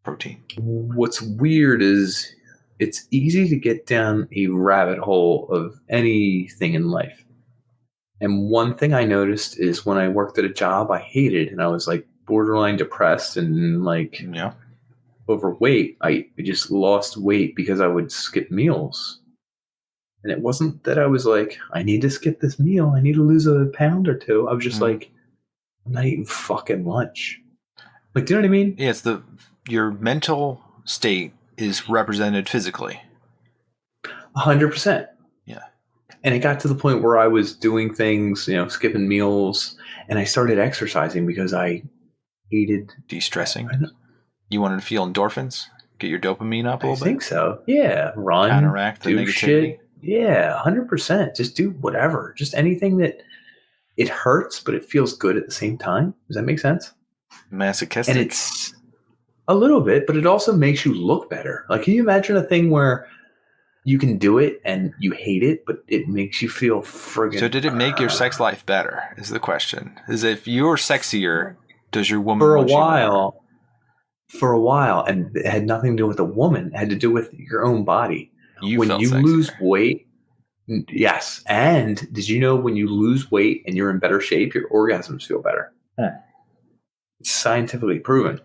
protein. What's weird is it's easy to get down a rabbit hole of anything in life. And one thing I noticed is when I worked at a job I hated and I was like borderline depressed and like overweight, I just lost weight because I would skip meals. And it wasn't that I was like, I need to skip this meal. I need to lose a pound or two. I was just like, I'm not eating fucking lunch. Like, do you know what I mean? Yeah, it's your mental state is represented physically. 100%. Yeah. And it got to the point where I was doing things, skipping meals, and I started exercising because I hated de-stressing. You wanted to feel endorphins, get your dopamine up a little bit. I think so. Yeah, run, counteract the negativity. Shit. Yeah, 100%. Just do whatever. Just anything that it hurts, but it feels good at the same time. Does that make sense? Masochistic. And it's a little bit, but it also makes you look better. Like, can you imagine a thing where you can do it and you hate it, but it makes you feel friggin'... So did it make your sex life better, is the question. Is if you're sexier, does your woman for a want you while more? For a while, and it had nothing to do with the woman. It had to do with your own body. When you sexier. lose weight, yes. And did you know when you lose weight and you're in better shape, your orgasms feel better? It's scientifically proven.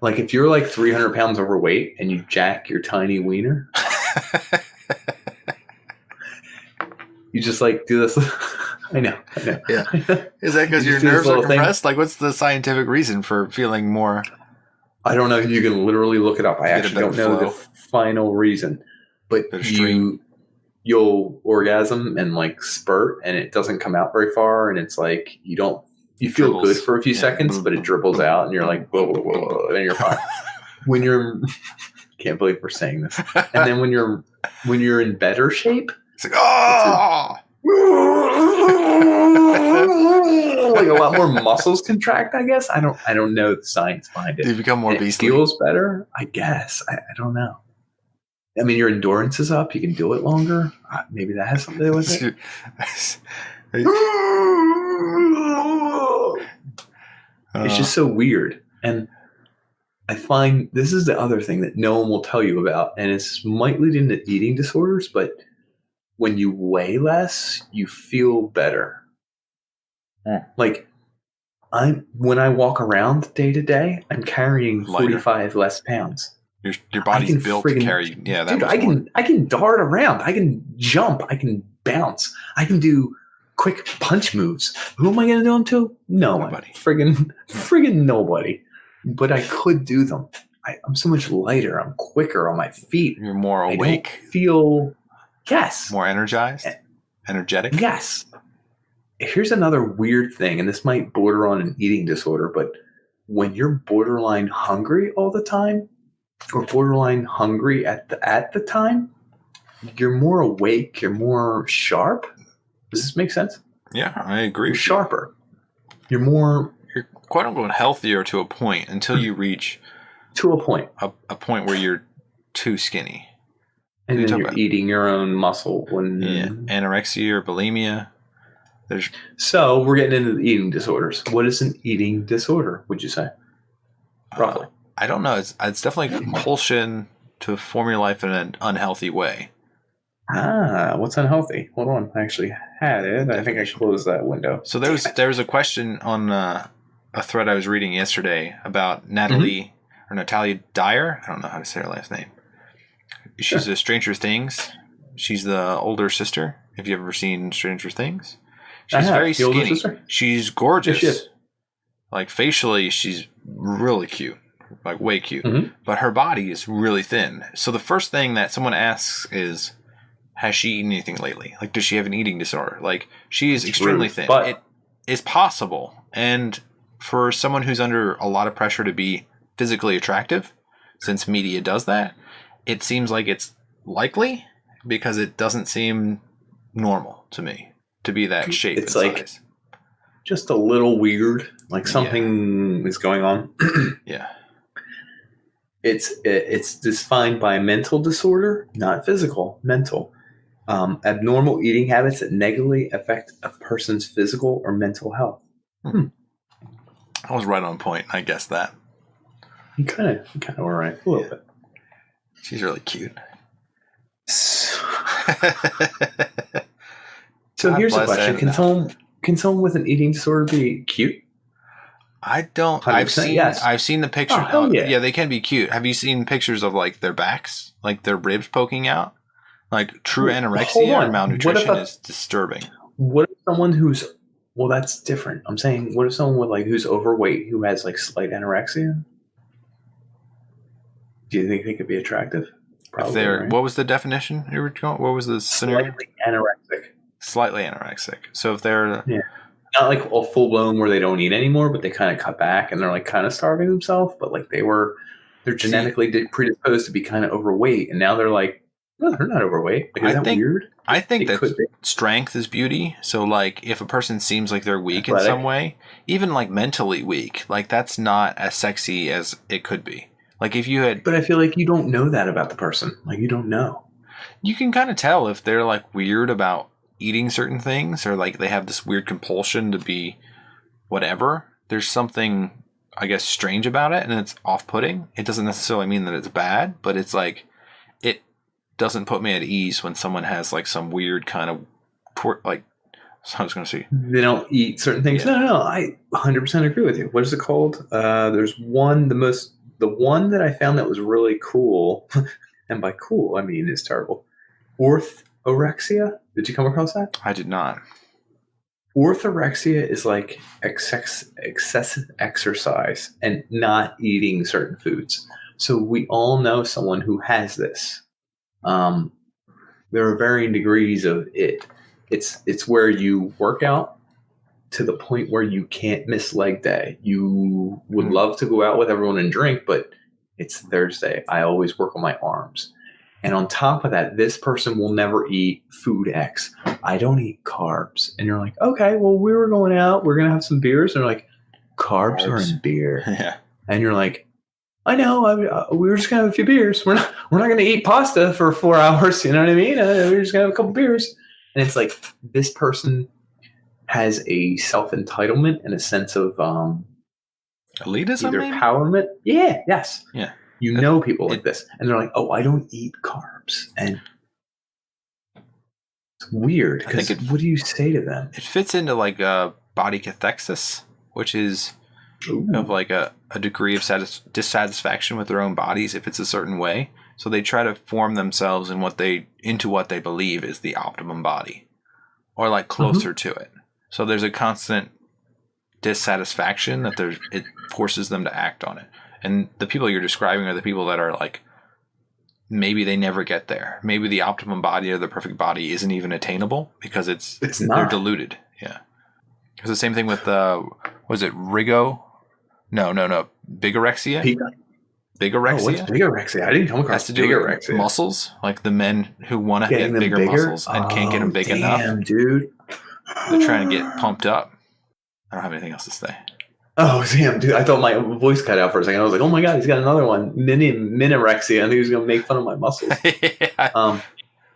Like if you're like 300 pounds overweight and you jack your tiny wiener, you just like do this. I know. Yeah. Is that because your nerves are compressed? Like, what's the scientific reason for feeling more? I don't know. You can literally look it up. I actually don't know the final reason, but you'll orgasm and like spurt, and it doesn't come out very far, and it's like you feel good for a few seconds, but it dribbles out, and you're like, whoa, whoa, whoa, and you're fine. When you're, can't believe we're saying this, and then when you're in better shape, it's like, oh. Like a lot more muscles contract, I guess. I don't know the science behind it. You become more beastly. It feels better, I guess. I don't know. I mean, your endurance is up. You can do it longer. Maybe that has something to do with it. It's just so weird. And I find this is the other thing that no one will tell you about, and it might lead into eating disorders, but when you weigh less, you feel better. Like when I walk around day to day, I'm carrying 45 less pounds. Your body's built to carry. Yeah, that dude, I can dart around. I can jump. I can bounce. I can do quick punch moves. Who am I going to do them to? Nobody. Friggin' nobody. But I could do them. I'm so much lighter. I'm quicker on my feet. You're more awake. I don't feel. Yes. More energized? Energetic? Yes. Here's another weird thing, and this might border on an eating disorder, but when you're borderline hungry all the time, or borderline hungry at the time, you're more awake, you're more sharp. Does this make sense? Yeah, I agree. You're sharper. You're quote unquote healthier to a point until you reach to a point. A point where you're too skinny. And then you're eating your own muscle. Anorexia or bulimia. So we're getting into the eating disorders. What is an eating disorder, would you say? Roughly. I don't know. It's definitely a compulsion to form your life in an unhealthy way. What's unhealthy? Hold on. I actually had it. I think I closed that window. So there was a question on a thread I was reading yesterday about Natalia Dyer. I don't know how to say her last name. She's a Stranger Things. She's the older sister. Have you ever seen Stranger Things? She's very skinny. She's gorgeous. Yes, like facially, she's really cute. Like way cute. Mm-hmm. But her body is really thin. So the first thing that someone asks is, has she eaten anything lately? Like, does she have an eating disorder? Like, she is extremely thin. But it is possible. And for someone who's under a lot of pressure to be physically attractive, since media does that, it seems like it's likely because it doesn't seem normal to me to be that shape. It's and like size. Just a little weird, like something is going on. Yeah. It's defined by mental disorder, not physical, mental. Abnormal eating habits that negatively affect a person's physical or mental health. I was right on point. I guessed that. You kind of were right a little bit. She's really cute. So God here's a bless question: Edna. Can someone with an eating disorder be cute? I don't. 100% yes. I've seen the picture. Oh, hell yeah. Yeah, they can be cute. Have you seen pictures of like their backs, like their ribs poking out? Like true anorexia or malnutrition is disturbing. What if someone who's that's different. I'm saying, what if someone with like who's overweight who has like slight anorexia? Do you think they could be attractive? Probably. If they're right? What was the definition you were going? What was the scenario? Slightly anorexic. Slightly anorexic. So if they're not like a full blown where they don't eat anymore, but they kind of cut back and they're like kind of starving themselves, but like they're genetically predisposed to be kind of overweight, and now they're like, no, they're not overweight. Like, is that weird? I think that strength is beauty. So like if a person seems like they're weak in some way, even like mentally weak, like that's not as sexy as it could be. Like if you had, but I feel like you don't know that about the person. Like you don't know. You can kind of tell if they're like weird about eating certain things, or like they have this weird compulsion to be whatever. There's something, I guess, strange about it, and it's off-putting. It doesn't necessarily mean that it's bad, but it's like it doesn't put me at ease when someone has like some weird kind of like. So I was going to say they don't eat certain things. Yeah. No, I 100% agree with you. What is it called? There's one, the one that I found that was really cool, and by cool I mean it's terrible. Orthorexia. Did you come across that? I did not. Orthorexia is like excessive exercise and not eating certain foods. So we all know someone who has this. There are varying degrees of it. It's where you work out to the point where you can't miss leg day. You would love to go out with everyone and drink, but it's Thursday. I always work on my arms. And on top of that, this person will never eat food X. I don't eat carbs. And you're like, okay, well, we were going out. We're going to have some beers. And they're like, carbs are in beer. Yeah. And you're like, I know. We were just going to have a few beers. We're not going to eat pasta for 4 hours. You know what I mean? We're just going to have a couple beers. And it's like this person has a self-entitlement and a sense of elitism, either empowerment. Yeah. Yes. Yeah. You know people like this, and they're like, "Oh, I don't eat carbs," and it's weird. Because what do you say to them? It fits into like a body cathexis, which is of like a degree of dissatisfaction with their own bodies if it's a certain way. So they try to form themselves into what they believe is the optimum body, or like closer to it. So there's a constant dissatisfaction that it forces them to act on it. And the people you're describing are the people that are like, maybe they never get there. Maybe the optimum body or the perfect body isn't even attainable because they're deluded. Yeah. It's the same thing with was it Rigo? No. Bigorexia? Bigorexia? Oh, what's bigorexia? I didn't come across has to do with muscles, like the men who want to get bigger muscles and can't get them big enough. Damn, dude. They're trying to get pumped up. I don't have anything else to say. Oh, damn, dude. I thought my voice cut out for a second. I was like, oh my God, he's got another one. Minorexia. I think he was going to make fun of my muscles.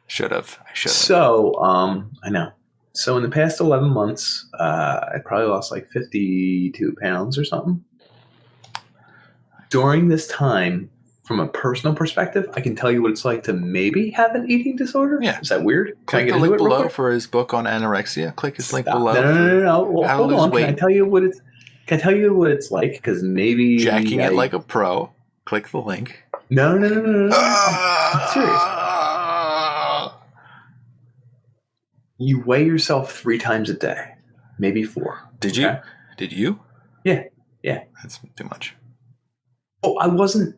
Should have. So, I know. So in the past 11 months, I probably lost like 52 pounds or something. During this time, from a personal perspective, I can tell you what it's like to maybe have an eating disorder. Yeah. Is that weird? Click the link below for his book on anorexia. Click his link below. No. Well, hold on. Can I tell you what it's like? Because maybe jacking it like a pro. Click the link. No. I'm serious. You weigh yourself 3 times a day, maybe 4. Did you? Did you? Yeah. That's too much. Oh, I wasn't.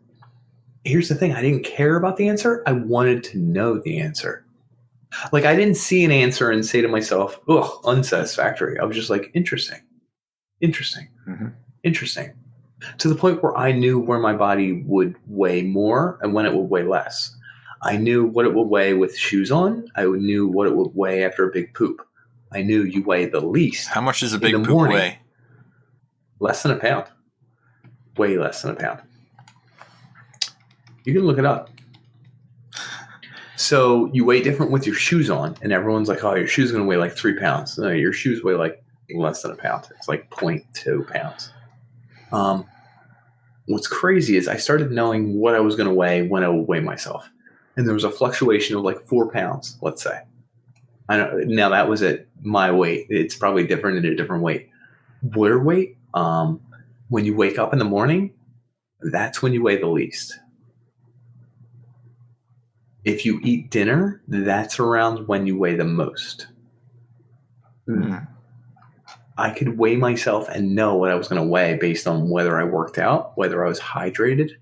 Here's the thing. I didn't care about the answer. I wanted to know the answer. Like, I didn't see an answer and say to myself, ugh, unsatisfactory. I was just like, interesting. Mm-hmm. Interesting. To the point where I knew where my body would weigh more and when it would weigh less. I knew what it would weigh with shoes on. I knew what it would weigh after a big poop. I knew you weigh the least. How much does a big poop weigh? Less than a pound. Way less than a pound. You can look it up. So you weigh different with your shoes on, and everyone's like, oh, your shoes are going to weigh like 3 pounds. No, your shoes weigh like less than a pound. It's like 0.2 pounds. what's crazy is I started knowing what I was going to weigh when I would weigh myself. And there was a fluctuation of like 4 pounds, let's say. I don't, now that was at my weight. It's probably different at a different weight. Water weight, when you wake up in the morning, that's when you weigh the least. If you eat dinner, that's around when you weigh the most. I could weigh myself and know what I was going to weigh based on whether I worked out, whether I was hydrated.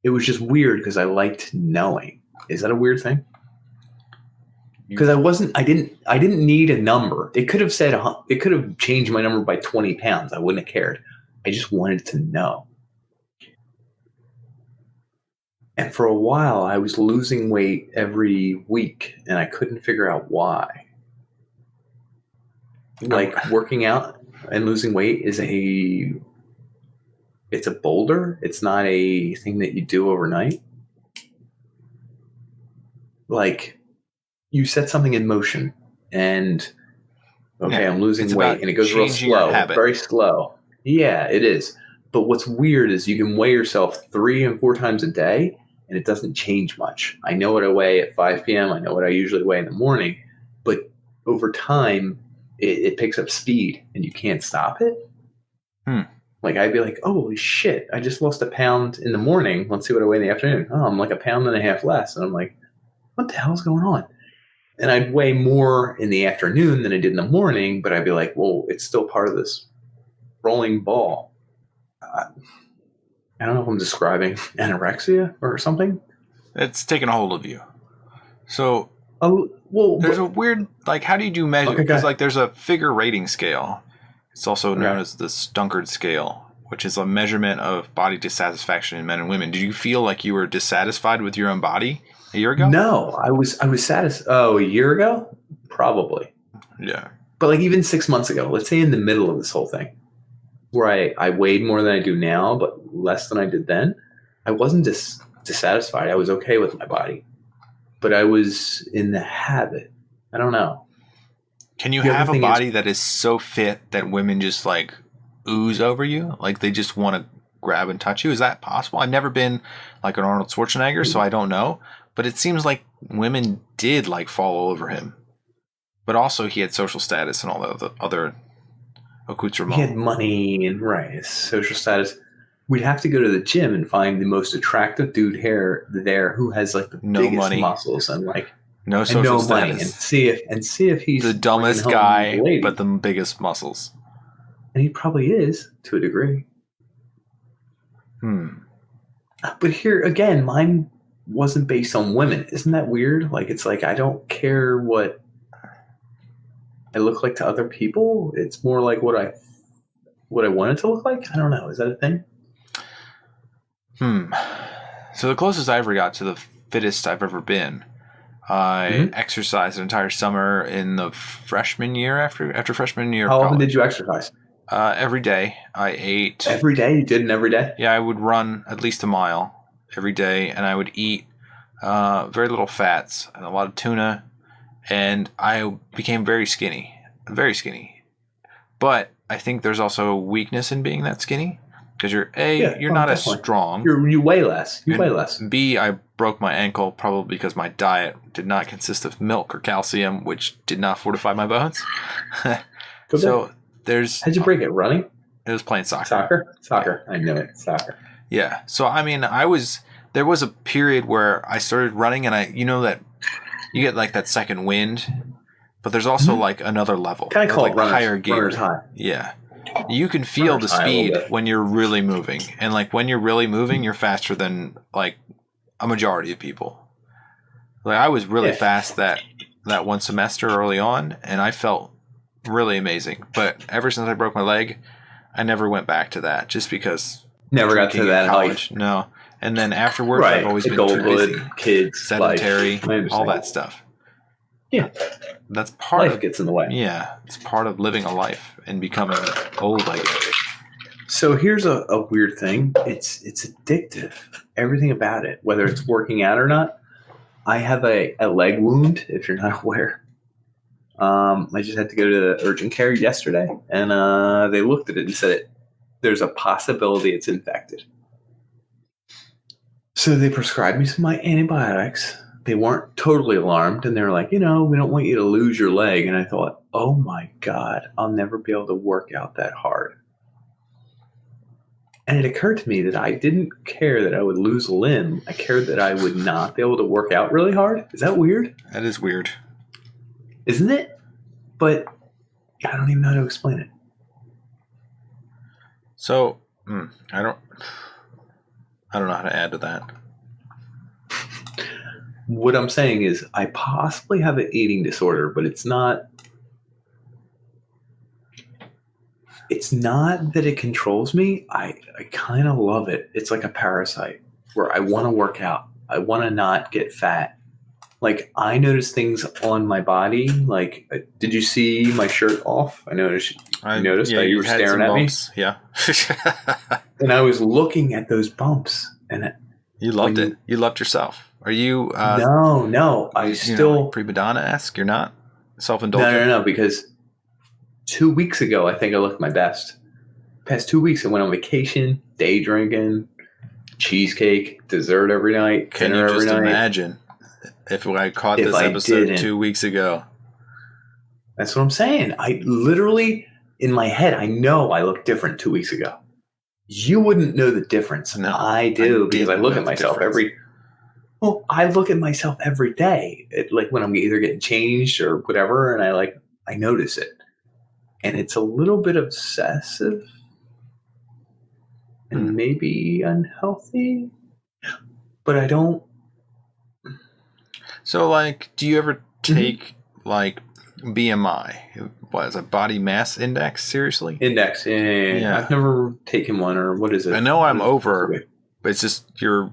It was just weird because I liked knowing. Is that a weird thing? Because I didn't need a number. It could have changed my number by 20 pounds. I wouldn't have cared. I just wanted to know. And for a while, I was losing weight every week, and I couldn't figure out why. Like, working out and losing weight it's a boulder. It's not a thing that you do overnight. Like, you set something in motion, and I'm losing weight, and it goes real slow, very slow. Yeah, it is. But what's weird is you can weigh yourself 3 and 4 times a day, and it doesn't change much. I know what I weigh at 5 p.m. I know what I usually weigh in the morning, but over time, it picks up speed, and you can't stop it. Like, I'd be like, holy shit, I just lost a pound in the morning. Let's see what I weigh in the afternoon. Oh, I'm like a pound and a half less. And I'm like, what the hell's going on? And I'd weigh more in the afternoon than I did in the morning, but I'd be like, well, it's still part of this rolling ball. I don't know if I'm describing anorexia or something. It's taken a hold of you. So there's a weird, like, how do you do measure? Because there's a figure rating scale. It's also known as the Stunkard scale, which is a measurement of body dissatisfaction in men and women. Did you feel like you were dissatisfied with your own body a year ago? No, I was satisfied. Oh, a year ago? Probably. Yeah. But like even 6 months ago, let's say in the middle of this whole thing, where I weighed more than I do now, but less than I did then, I wasn't dissatisfied. I was okay with my body. But I was in the habit. I don't know. Can you have a body that is so fit that women just like ooze over you? Like they just want to grab and touch you? Is that possible? I've never been like an Arnold Schwarzenegger, so I don't know. But it seems like women did like fall over him. But also he had social status and all the other accoutrements. He had money and his social status. We'd have to go to the gym and find the most attractive dude there who has like the biggest muscles and like no social status, money, and see if he's the dumbest guy but the biggest muscles. And he probably is to a degree. But here again, mine wasn't based on women. Isn't that weird? Like it's like I don't care what I look like to other people. It's more like what I want it to look like. I don't know. Is that a thing? So the closest I ever got to the fittest I've ever been, I exercised an entire summer in the freshman year after freshman year. How often did you exercise? Every day. I ate. Every day? You did it every day? Yeah, I would run at least a mile every day, and I would eat very little fats and a lot of tuna, and I became very skinny. Very skinny. But I think there's also weakness in being that skinny. Because you're not as strong. You weigh less. You weigh less. B, I broke my ankle probably because my diet did not consist of milk or calcium, which did not fortify my bones. So there's. How'd you break it? Running? It was playing soccer. Soccer. I know it. Soccer. Yeah. So I mean, there was a period where I started running, and that you get like that second wind, but there's also like another level. Kind of call it higher gear. Runner's high. Yeah. You can feel the speed when you're really moving. And like when you're really moving, you're faster than like a majority of people. Like I was really fast that one semester early on, and I felt really amazing. But ever since I broke my leg, I never went back to that just because never got to that college. No. And then afterwards I've always been too busy. Kids, sedentary, all that stuff. Yeah. That's part life gets in the way. Yeah. It's part of living a life and becoming old, I guess. So here's a weird thing. It's addictive. Everything about it, whether it's working out or not. I have a leg wound, if you're not aware. I just had to go to the urgent care yesterday, and they looked at it and said there's a possibility it's infected. So they prescribed me some antibiotics. They weren't totally alarmed, and they were like, we don't want you to lose your leg. And I thought, oh my God, I'll never be able to work out that hard. And it occurred to me that I didn't care that I would lose a limb. I cared that I would not be able to work out really hard. Is that weird? That is weird. Isn't it? But I don't even know how to explain it. So, I don't know how to add to that. What I'm saying is I possibly have an eating disorder, but it's not that it controls me. I kind of love it. It's like a parasite where I want to work out. I want to not get fat. Like, I notice things on my body. Like, did you see my shirt off? I noticed you noticed that you were staring at bumps. Me. Yeah. And I was looking at those bumps. And you loved it. You loved yourself. Are you? No. I still pre-madonna-esque. You're not self-indulgent. No. Because 2 weeks ago, I think I looked my best. Past 2 weeks, I went on vacation, day drinking, cheesecake, dessert every night. Can you just imagine if I caught this episode 2 weeks ago? That's what I'm saying. I literally, in my head, I know I looked different 2 weeks ago. You wouldn't know the difference. No, I do, because I look at myself I look at myself every day. Like when I'm either getting changed or whatever, and I notice it. And it's a little bit obsessive and maybe unhealthy, but I don't. So, do you ever take, BMI? What is a body mass index? Seriously? Index, yeah. I've never taken one, or what is it? I know I'm over, but it's just your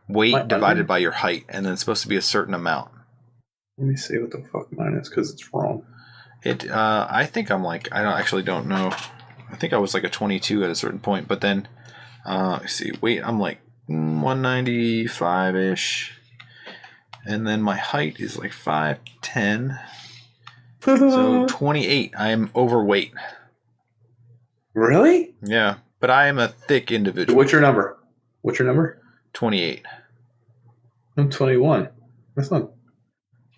weight divided by your height, and then it's supposed to be a certain amount. Let me see what the fuck mine is, because it's wrong. I think I'm I don't know. I think I was a 22 at a certain point, but then, let's see, weight, I'm 195-ish. And then my height is 5'10". So 28. I am overweight. Really? Yeah, but I am a thick individual. What's your number? 28. I'm 21. That's not.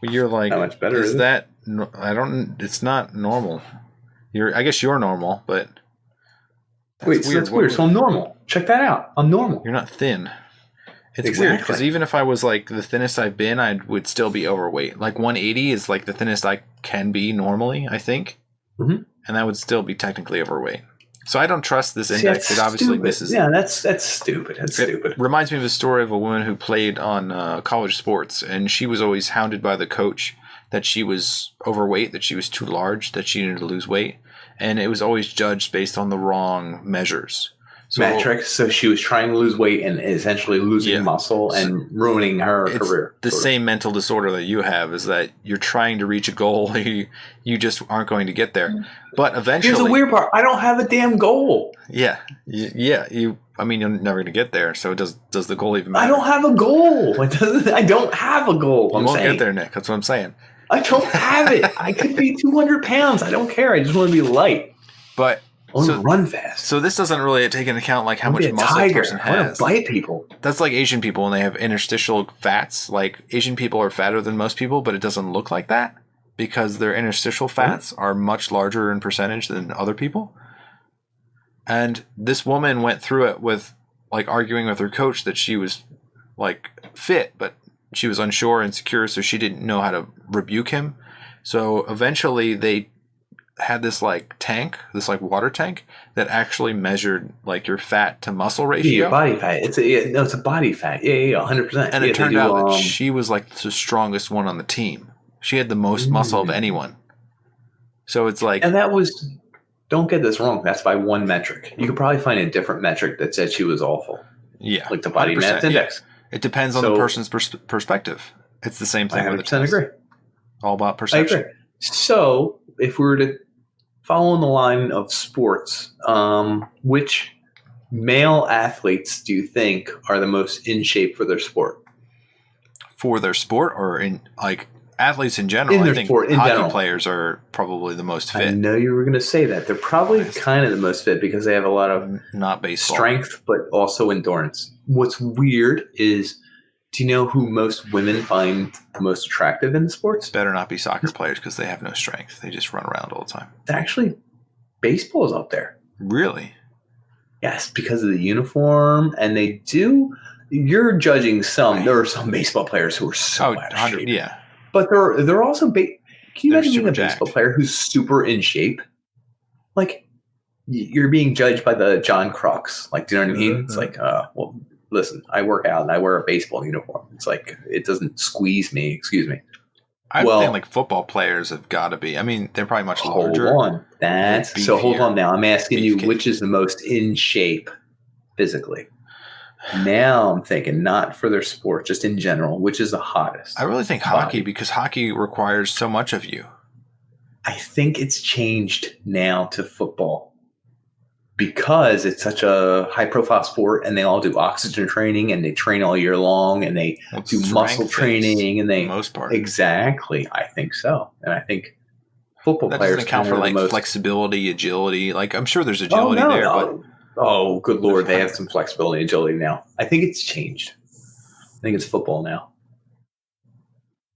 You're how much better is that? It's not normal. I guess you're normal, but wait, so that's weird. So I'm normal. Check that out. I'm normal. You're not thin. It's weird because even if I was the thinnest I've been, I would still be overweight. 180 is the thinnest I can be normally, I think, and that would still be technically overweight. So I don't trust this index. It obviously misses. Yeah, that's stupid. That's stupid. Reminds me of the story of a woman who played on college sports, and she was always hounded by the coach that she was overweight, that she was too large, that she needed to lose weight, and it was always judged based on the wrong measures. Metrics. So she was trying to lose weight and essentially losing muscle and ruining her career. The same mental disorder that you have is that you're trying to reach a goal, you just aren't going to get there. But eventually, here's the weird part: I don't have a damn goal. Yeah. You're never going to get there. So does the goal even matter? I don't have a goal. I don't have a goal. You won't get there, Nick. That's what I'm saying. I don't have it. I could be 200 pounds. I don't care. I just want to be light. But. I want to run fast. So this doesn't really take into account how much muscle a person has. I want to bite people. That's like Asian people when they have interstitial fats. Asian people are fatter than most people, but it doesn't look like that because their interstitial fats are much larger in percentage than other people. And this woman went through it with arguing with her coach that she was fit, but she was unsure and insecure, so she didn't know how to rebuke him. So eventually they had this tank, this water tank that actually measured your fat to muscle ratio. Yeah, body fat. It's a body fat. Yeah, 100%. And it turned out that she was the strongest one on the team. She had the most muscle of anyone. So it's and that was, don't get this wrong, that's by one metric. You could probably find a different metric that said she was awful. Yeah. The body mass index. Yeah. It depends on the person's perspective. It's the same thing. I 100% agree. All about perception. I agree. So if we were to follow in the line of sports, which male athletes do you think are the most in shape for their sport? For their sport or in athletes in general, in I their think sport, in hockey general. players are probably the most fit. I know you were going to say that. They're probably kind of the most fit because they have a lot of Not baseball. strength, but also endurance. What's weird is, do you know who most women find the most attractive in the sports? Better not be soccer players because they have no strength. They just run around all the time. Actually, baseball is up there. Really? Yes, because of the uniform, and they do. You're judging some. There are some baseball players who are so out of shape. Yeah. But they're also. Can you imagine being a jacked. baseball player who's super in shape? Like, you're being judged by the John Crux. Like, do you know what I mean? It's like, well, listen, I work out and I wear a baseball uniform. It's like, it doesn't squeeze me. Excuse me. I think like football players have got to be. I mean, they're probably much larger. Hold on. Hold on now. I'm asking you, which is the most in shape physically? Now I'm thinking not for their sport, just in general, which is the hottest? I really think hockey, because hockey requires so much of you. I think it's changed now to football because it's such a high-profile sport, and they all do oxygen training, and they train all year long, and they do muscle training, and they for the most part. Exactly, I think so, and I think football that players doesn't account for like flexibility, agility. Like I'm sure there's agility there, but good lord, they have some flexibility, agility now. I think it's changed. I think it's football now.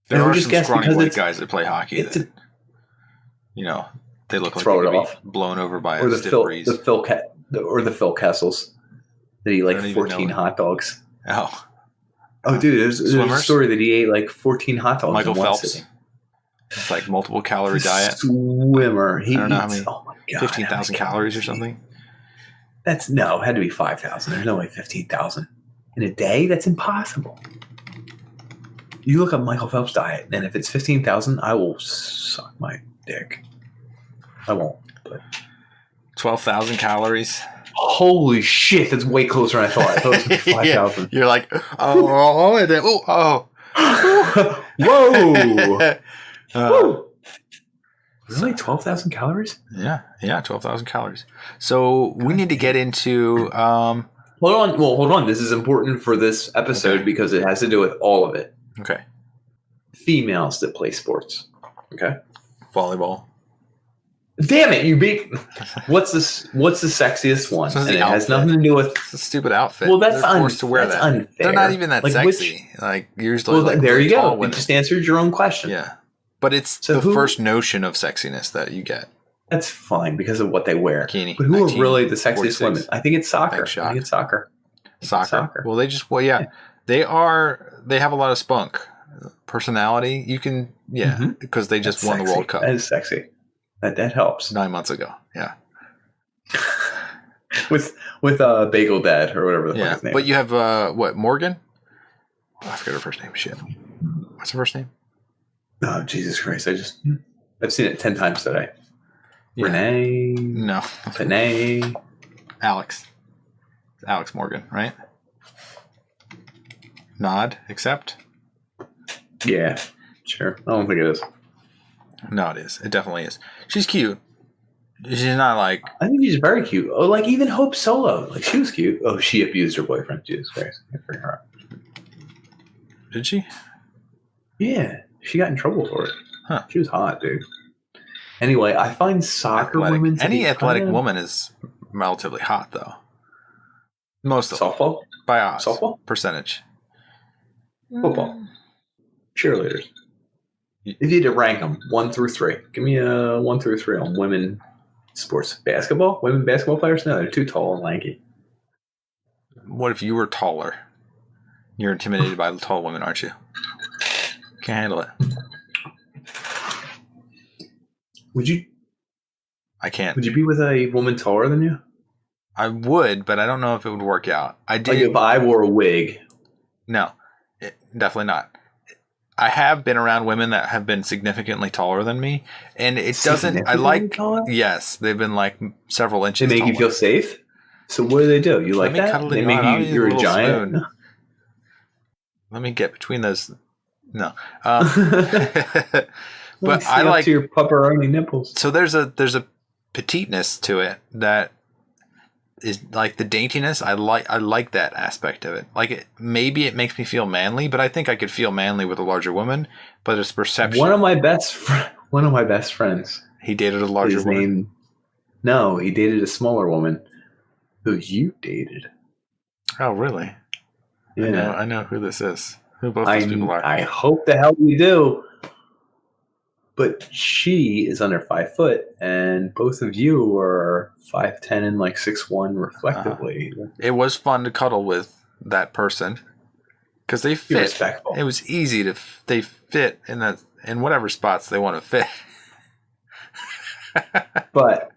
There are some scrawny white guys that play hockey that, they look like they could be blown over by a stiff breeze. Or the Phil Kessels that eat like 14 hot dogs. Oh, dude, there's a story that he ate like 14 hot dogs Michael in one Phelps. sitting. It's like multiple calorie diet. Swimmer. I don't know how many. 15,000 calories or something. It had to be 5,000. There's no way 15,000 in a day. That's impossible. You look up Michael Phelps' diet, and if it's 15,000, I will suck my dick. I won't. But 12,000 calories. Holy shit! That's way closer than I thought. I thought it was 5,000. You're like, oh, and then, whoa. Whoa. Really? 12,000 calories? Yeah, 12,000 calories. So we need to get into... Hold on. This is important for this episode because it has to do with all of it. Okay. Females that play sports. Okay. Volleyball. Damn it, you beat... What's the sexiest one? So and it has nothing to do with... It's a stupid outfit. Well, that's forced to wear that's that. Unfair. They're not even that sexy. Usually there you go. You just answered your own question. Yeah. But it's the first notion of sexiness that you get. That's fine because of what they wear. Bikini, but who are really the sexiest women? I think it's soccer. Soccer. Well, they have a lot of spunk. Personality. You can, because they just won the World Cup. That is sexy. That helps. 9 months ago. Yeah. with Bagel Dad or whatever the fuck his name. But you have Morgan? Oh, I forget her first name. Shit. What's her first name? Oh, Jesus Christ. I've seen it 10 times today. Yeah. Renee. No. Renee. Alex. Alex Morgan, right? Nod, accept? Yeah, sure. I don't think it is. No, it is. It definitely is. She's cute. She's not like... I think she's very cute. Oh, like even Hope Solo. Like she was cute. Oh, she abused her boyfriend. Jesus Christ. I forget her. Did she? Yeah. She got in trouble for it. Huh. She was hot, dude. Anyway, I find soccer women... Any athletic woman is relatively hot, though. Most of them. Softball? By odds. Softball? Percentage. Football. Cheerleaders. If you had to rank them, 1 through 3. Give me a 1 through 3 on women sports. Basketball? Women basketball players? No, they're too tall and lanky. What if you were taller? You're intimidated by tall women, aren't you? Can't handle it. Would you? I can't. Would you be with a woman taller than you? I would, but I don't know if it would work out. I did. Like if I wore a wig. No, definitely not. I have been around women that have been significantly taller than me, and it doesn't. I like. Taller? Yes, they've been like several inches. They make you feel safe. So what do they do? You like that? They make you. You're a giant. Spoon. Let me get between those. No. But I like to your pepperoni nipples. So there's a petiteness to it that is like the daintiness. I like that aspect of it. Like maybe it makes me feel manly, but I think I could feel manly with a larger woman. But it's perception. One of my best friends. He dated a larger woman. No, he dated a smaller woman who you dated. Oh, really? Yeah. I know who this is. Who both these people are. I hope the hell you do. But she is under 5 foot, and both of you are 5'10" and like 6'1" respectively. It was fun to cuddle with that person because they fit. Respectful. It was easy to. They fit in whatever spots they want to fit. But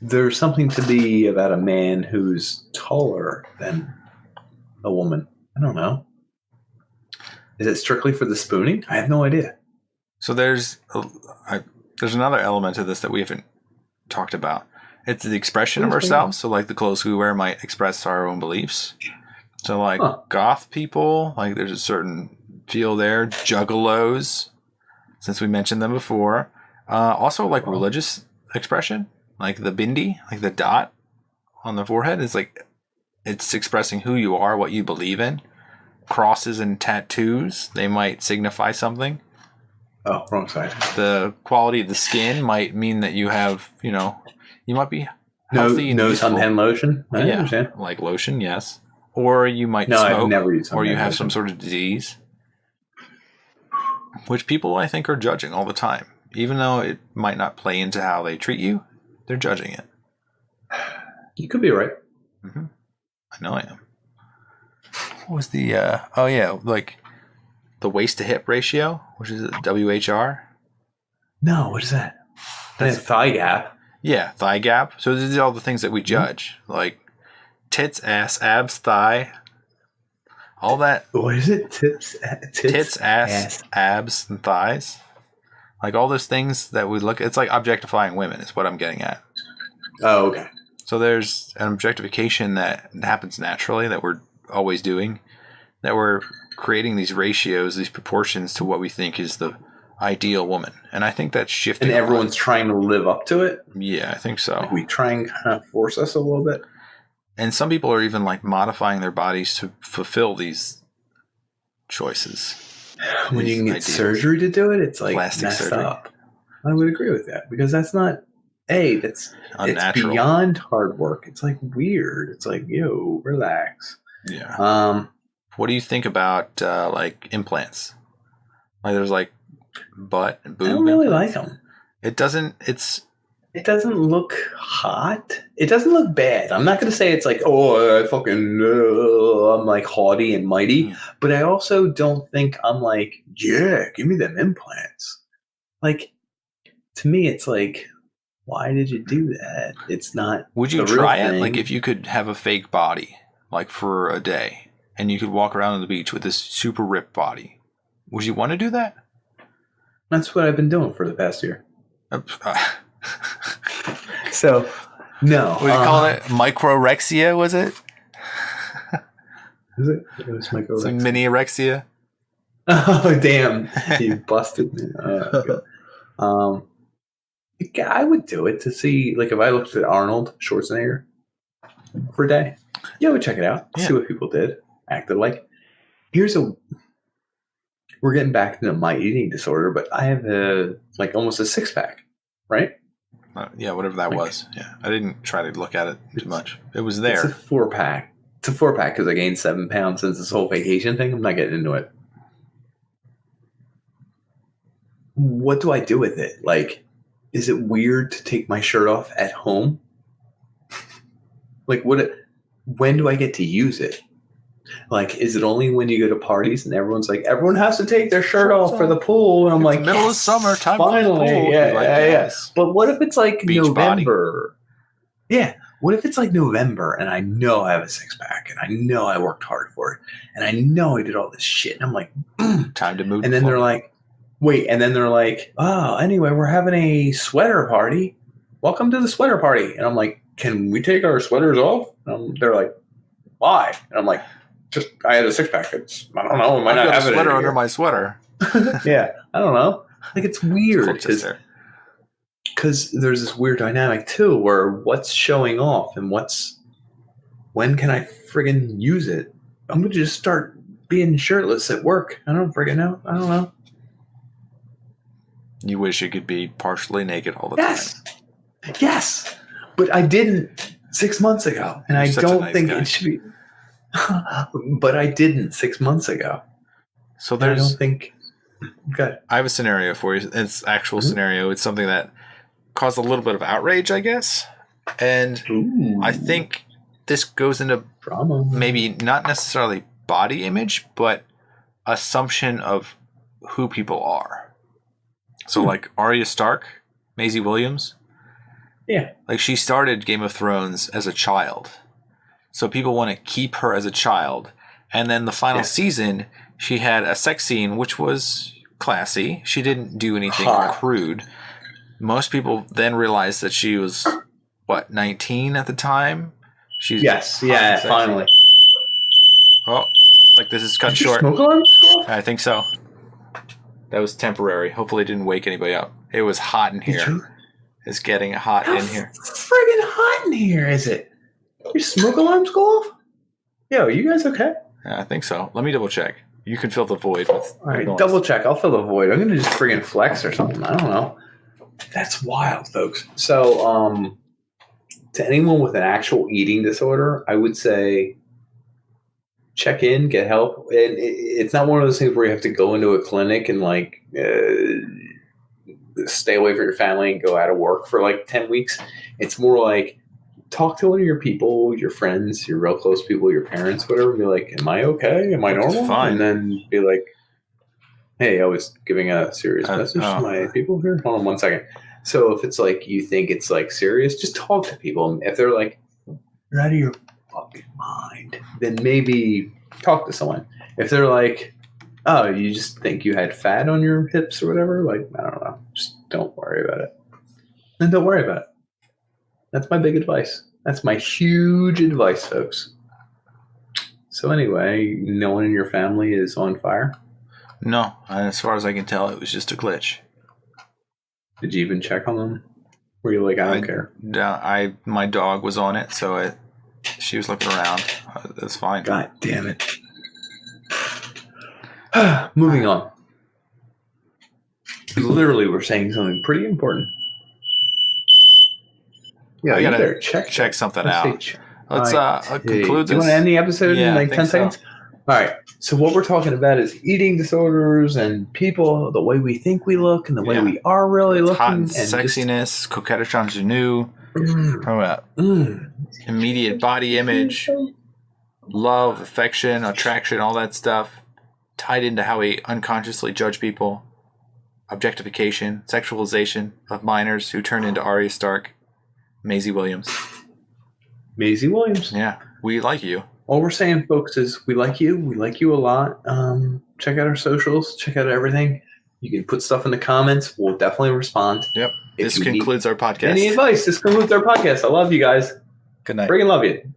there's something to be about a man who's taller than a woman. I don't know. Is it strictly for the spooning? I have no idea. So there's another element to this that we haven't talked about. It's the expression of ourselves. So like the clothes we wear might express our own beliefs. So like goth people, like there's a certain feel there. Juggalos, since we mentioned them before. Also like religious expression, like the bindi, like the dot on the forehead is like it's expressing who you are, what you believe in. Crosses and tattoos, they might signify something. Oh, wrong side. The quality of the skin might mean that you have, you might be healthy. No suntan lotion? I understand. Like lotion, yes. Or you might smoke, I've never used or you have some sort of disease, which people, I think, are judging all the time. Even though it might not play into how they treat you, they're judging it. You could be right. Mm-hmm. I know I am. What was the, like the waist to hip ratio, which is WHR? No, what is that? That's thigh gap. Yeah, thigh gap. So these are all the things that we judge, like tits, ass, abs, thigh, all that. What is it? Tits, ass, abs, and thighs. Like all those things that we look. It's like objectifying women is what I'm getting at. Oh, okay. So there's an objectification that happens naturally that we're always doing, that we're creating these ratios, these proportions to what we think is the ideal woman. And I think that's shifting. And everyone's trying to live up to it? Yeah, I think so. Like we try and kind of force us a little bit. And some people are even like modifying their bodies to fulfill these choices. When you can get surgery to do it, it's like plastic messed surgery. up. I would agree with that because that's not it's unnatural. It's beyond hard work. It's like weird. It's like, yo, relax. Yeah. What do you think about like implants? Like there's like butt and boob. I don't really like them. It doesn't look hot. It doesn't look bad. I'm not going to say it's like, I'm like haughty and mighty, but I also don't think I'm like, yeah, give me them implants. Like, to me, it's like, why did you do that? It's not. Would you try it? Like if you could have a fake body, like for a day, and you could walk around on the beach with this super ripped body, would you want to do that? That's what I've been doing for the past year. So, no. What do you call it? Microrexia, was it? Is it? It was microrexia. Some mini erexia? Oh, damn. You busted me. I would do it to see, like, if I looked at Arnold Schwarzenegger for a day, I would check it out, see what people did, acted like. We're getting back into my eating disorder, but I have almost a 6-pack, right? Whatever that was. Yeah, I didn't try to look at it too much. It was there. It's a 4-pack. It's a 4-pack because I gained 7 pounds since this whole vacation thing. I'm not getting into it. What do I do with it? Like, is it weird to take my shirt off at home? Like, when do I get to use it? Like, is it only when you go to parties and everyone's like, everyone has to take their shirt off for the pool? And I'm like, middle of summer, time finally, for the pool. Yeah. But what if it's like beach November? Body. Yeah. What if it's like November and I know I have a 6-pack and I know I worked hard for it and I know I did all this shit and I'm like, time to move. And then they're like, oh, anyway, we're having a sweater party. Welcome to the sweater party. And I'm like, can we take our sweaters off? They're like, why? And I'm like, I had a 6-pack. I don't know. I might not have a sweater under my sweater. Yeah, I don't know. Like, it's weird. because there's this weird dynamic too, where what's showing off and when can I friggin' use it? I'm gonna just start being shirtless at work. I don't friggin' know. I don't know. You wish you could be partially naked all the time. Yes, but I didn't 6 months ago, and I don't think it should be. But I didn't 6 months ago. So I don't think. Good. I have a scenario for you. It's actual scenario. It's something that caused a little bit of outrage, I guess. And I think this goes into drama. Maybe not necessarily body image, but assumption of who people are. So like Arya Stark, Maisie Williams. Yeah. Like she started Game of Thrones as a child. So people want to keep her as a child. And then the final season, she had a sex scene, which was classy. She didn't do anything crude. Most people then realized that she was, 19 at the time? She's finally. Oh, like this is cut short. Smoke alarm? I think so. That was temporary. Hopefully it didn't wake anybody up. It was hot in here. It's getting hot in here. Friggin' hot in here, is it? Your smoke alarms go off? Yo, you guys okay? Yeah, I think so. Let me double check. You can fill the void with. All right, double check. I'll fill the void. I'm gonna just friggin' flex or something. I don't know. That's wild, folks. So, to anyone with an actual eating disorder, I would say check in, get help. And it's not one of those things where you have to go into a clinic and stay away from your family and go out of work for 10 weeks. It's more like talk to one of your people, your friends, your real close people, your parents, whatever. Be like, am I okay? Am I normal? Fine. And then be like, hey, I was giving a serious message to my people here. Hold on 1 second. So if it's you think it's serious, just talk to people. If they're like, you're out of your fucking mind, then maybe talk to someone. If they're like, oh, you just think you had fat on your hips or whatever, I don't know. Just don't worry about it. Then don't worry about it. That's my big advice. That's my huge advice, folks. So anyway, no one in your family is on fire? No. As far as I can tell, it was just a glitch. Did you even check on them? Were you like, I don't care? My dog was on it, so she was looking around. That's fine. God damn it. Moving on. Literally, we're saying something pretty important. Yeah, you better check something out. Let's conclude this. Do you want to end the episode in 10 seconds? All right. So what we're talking about is eating disorders and people, the way we think we look and the way we are really looking. Hot and sexiness, coquettish ingenue, immediate body image, love, affection, attraction, all that stuff, tied into how we unconsciously judge people, objectification, sexualization of minors who turn into Arya Stark, Maisie Williams. Maisie Williams. Yeah, we like you. All we're saying, folks, is we like you. We like you a lot. Check out our socials. Check out everything. You can put stuff in the comments. We'll definitely respond. Yep. This concludes our podcast. Any advice? This concludes our podcast. I love you guys. Good night. Friggin' love you.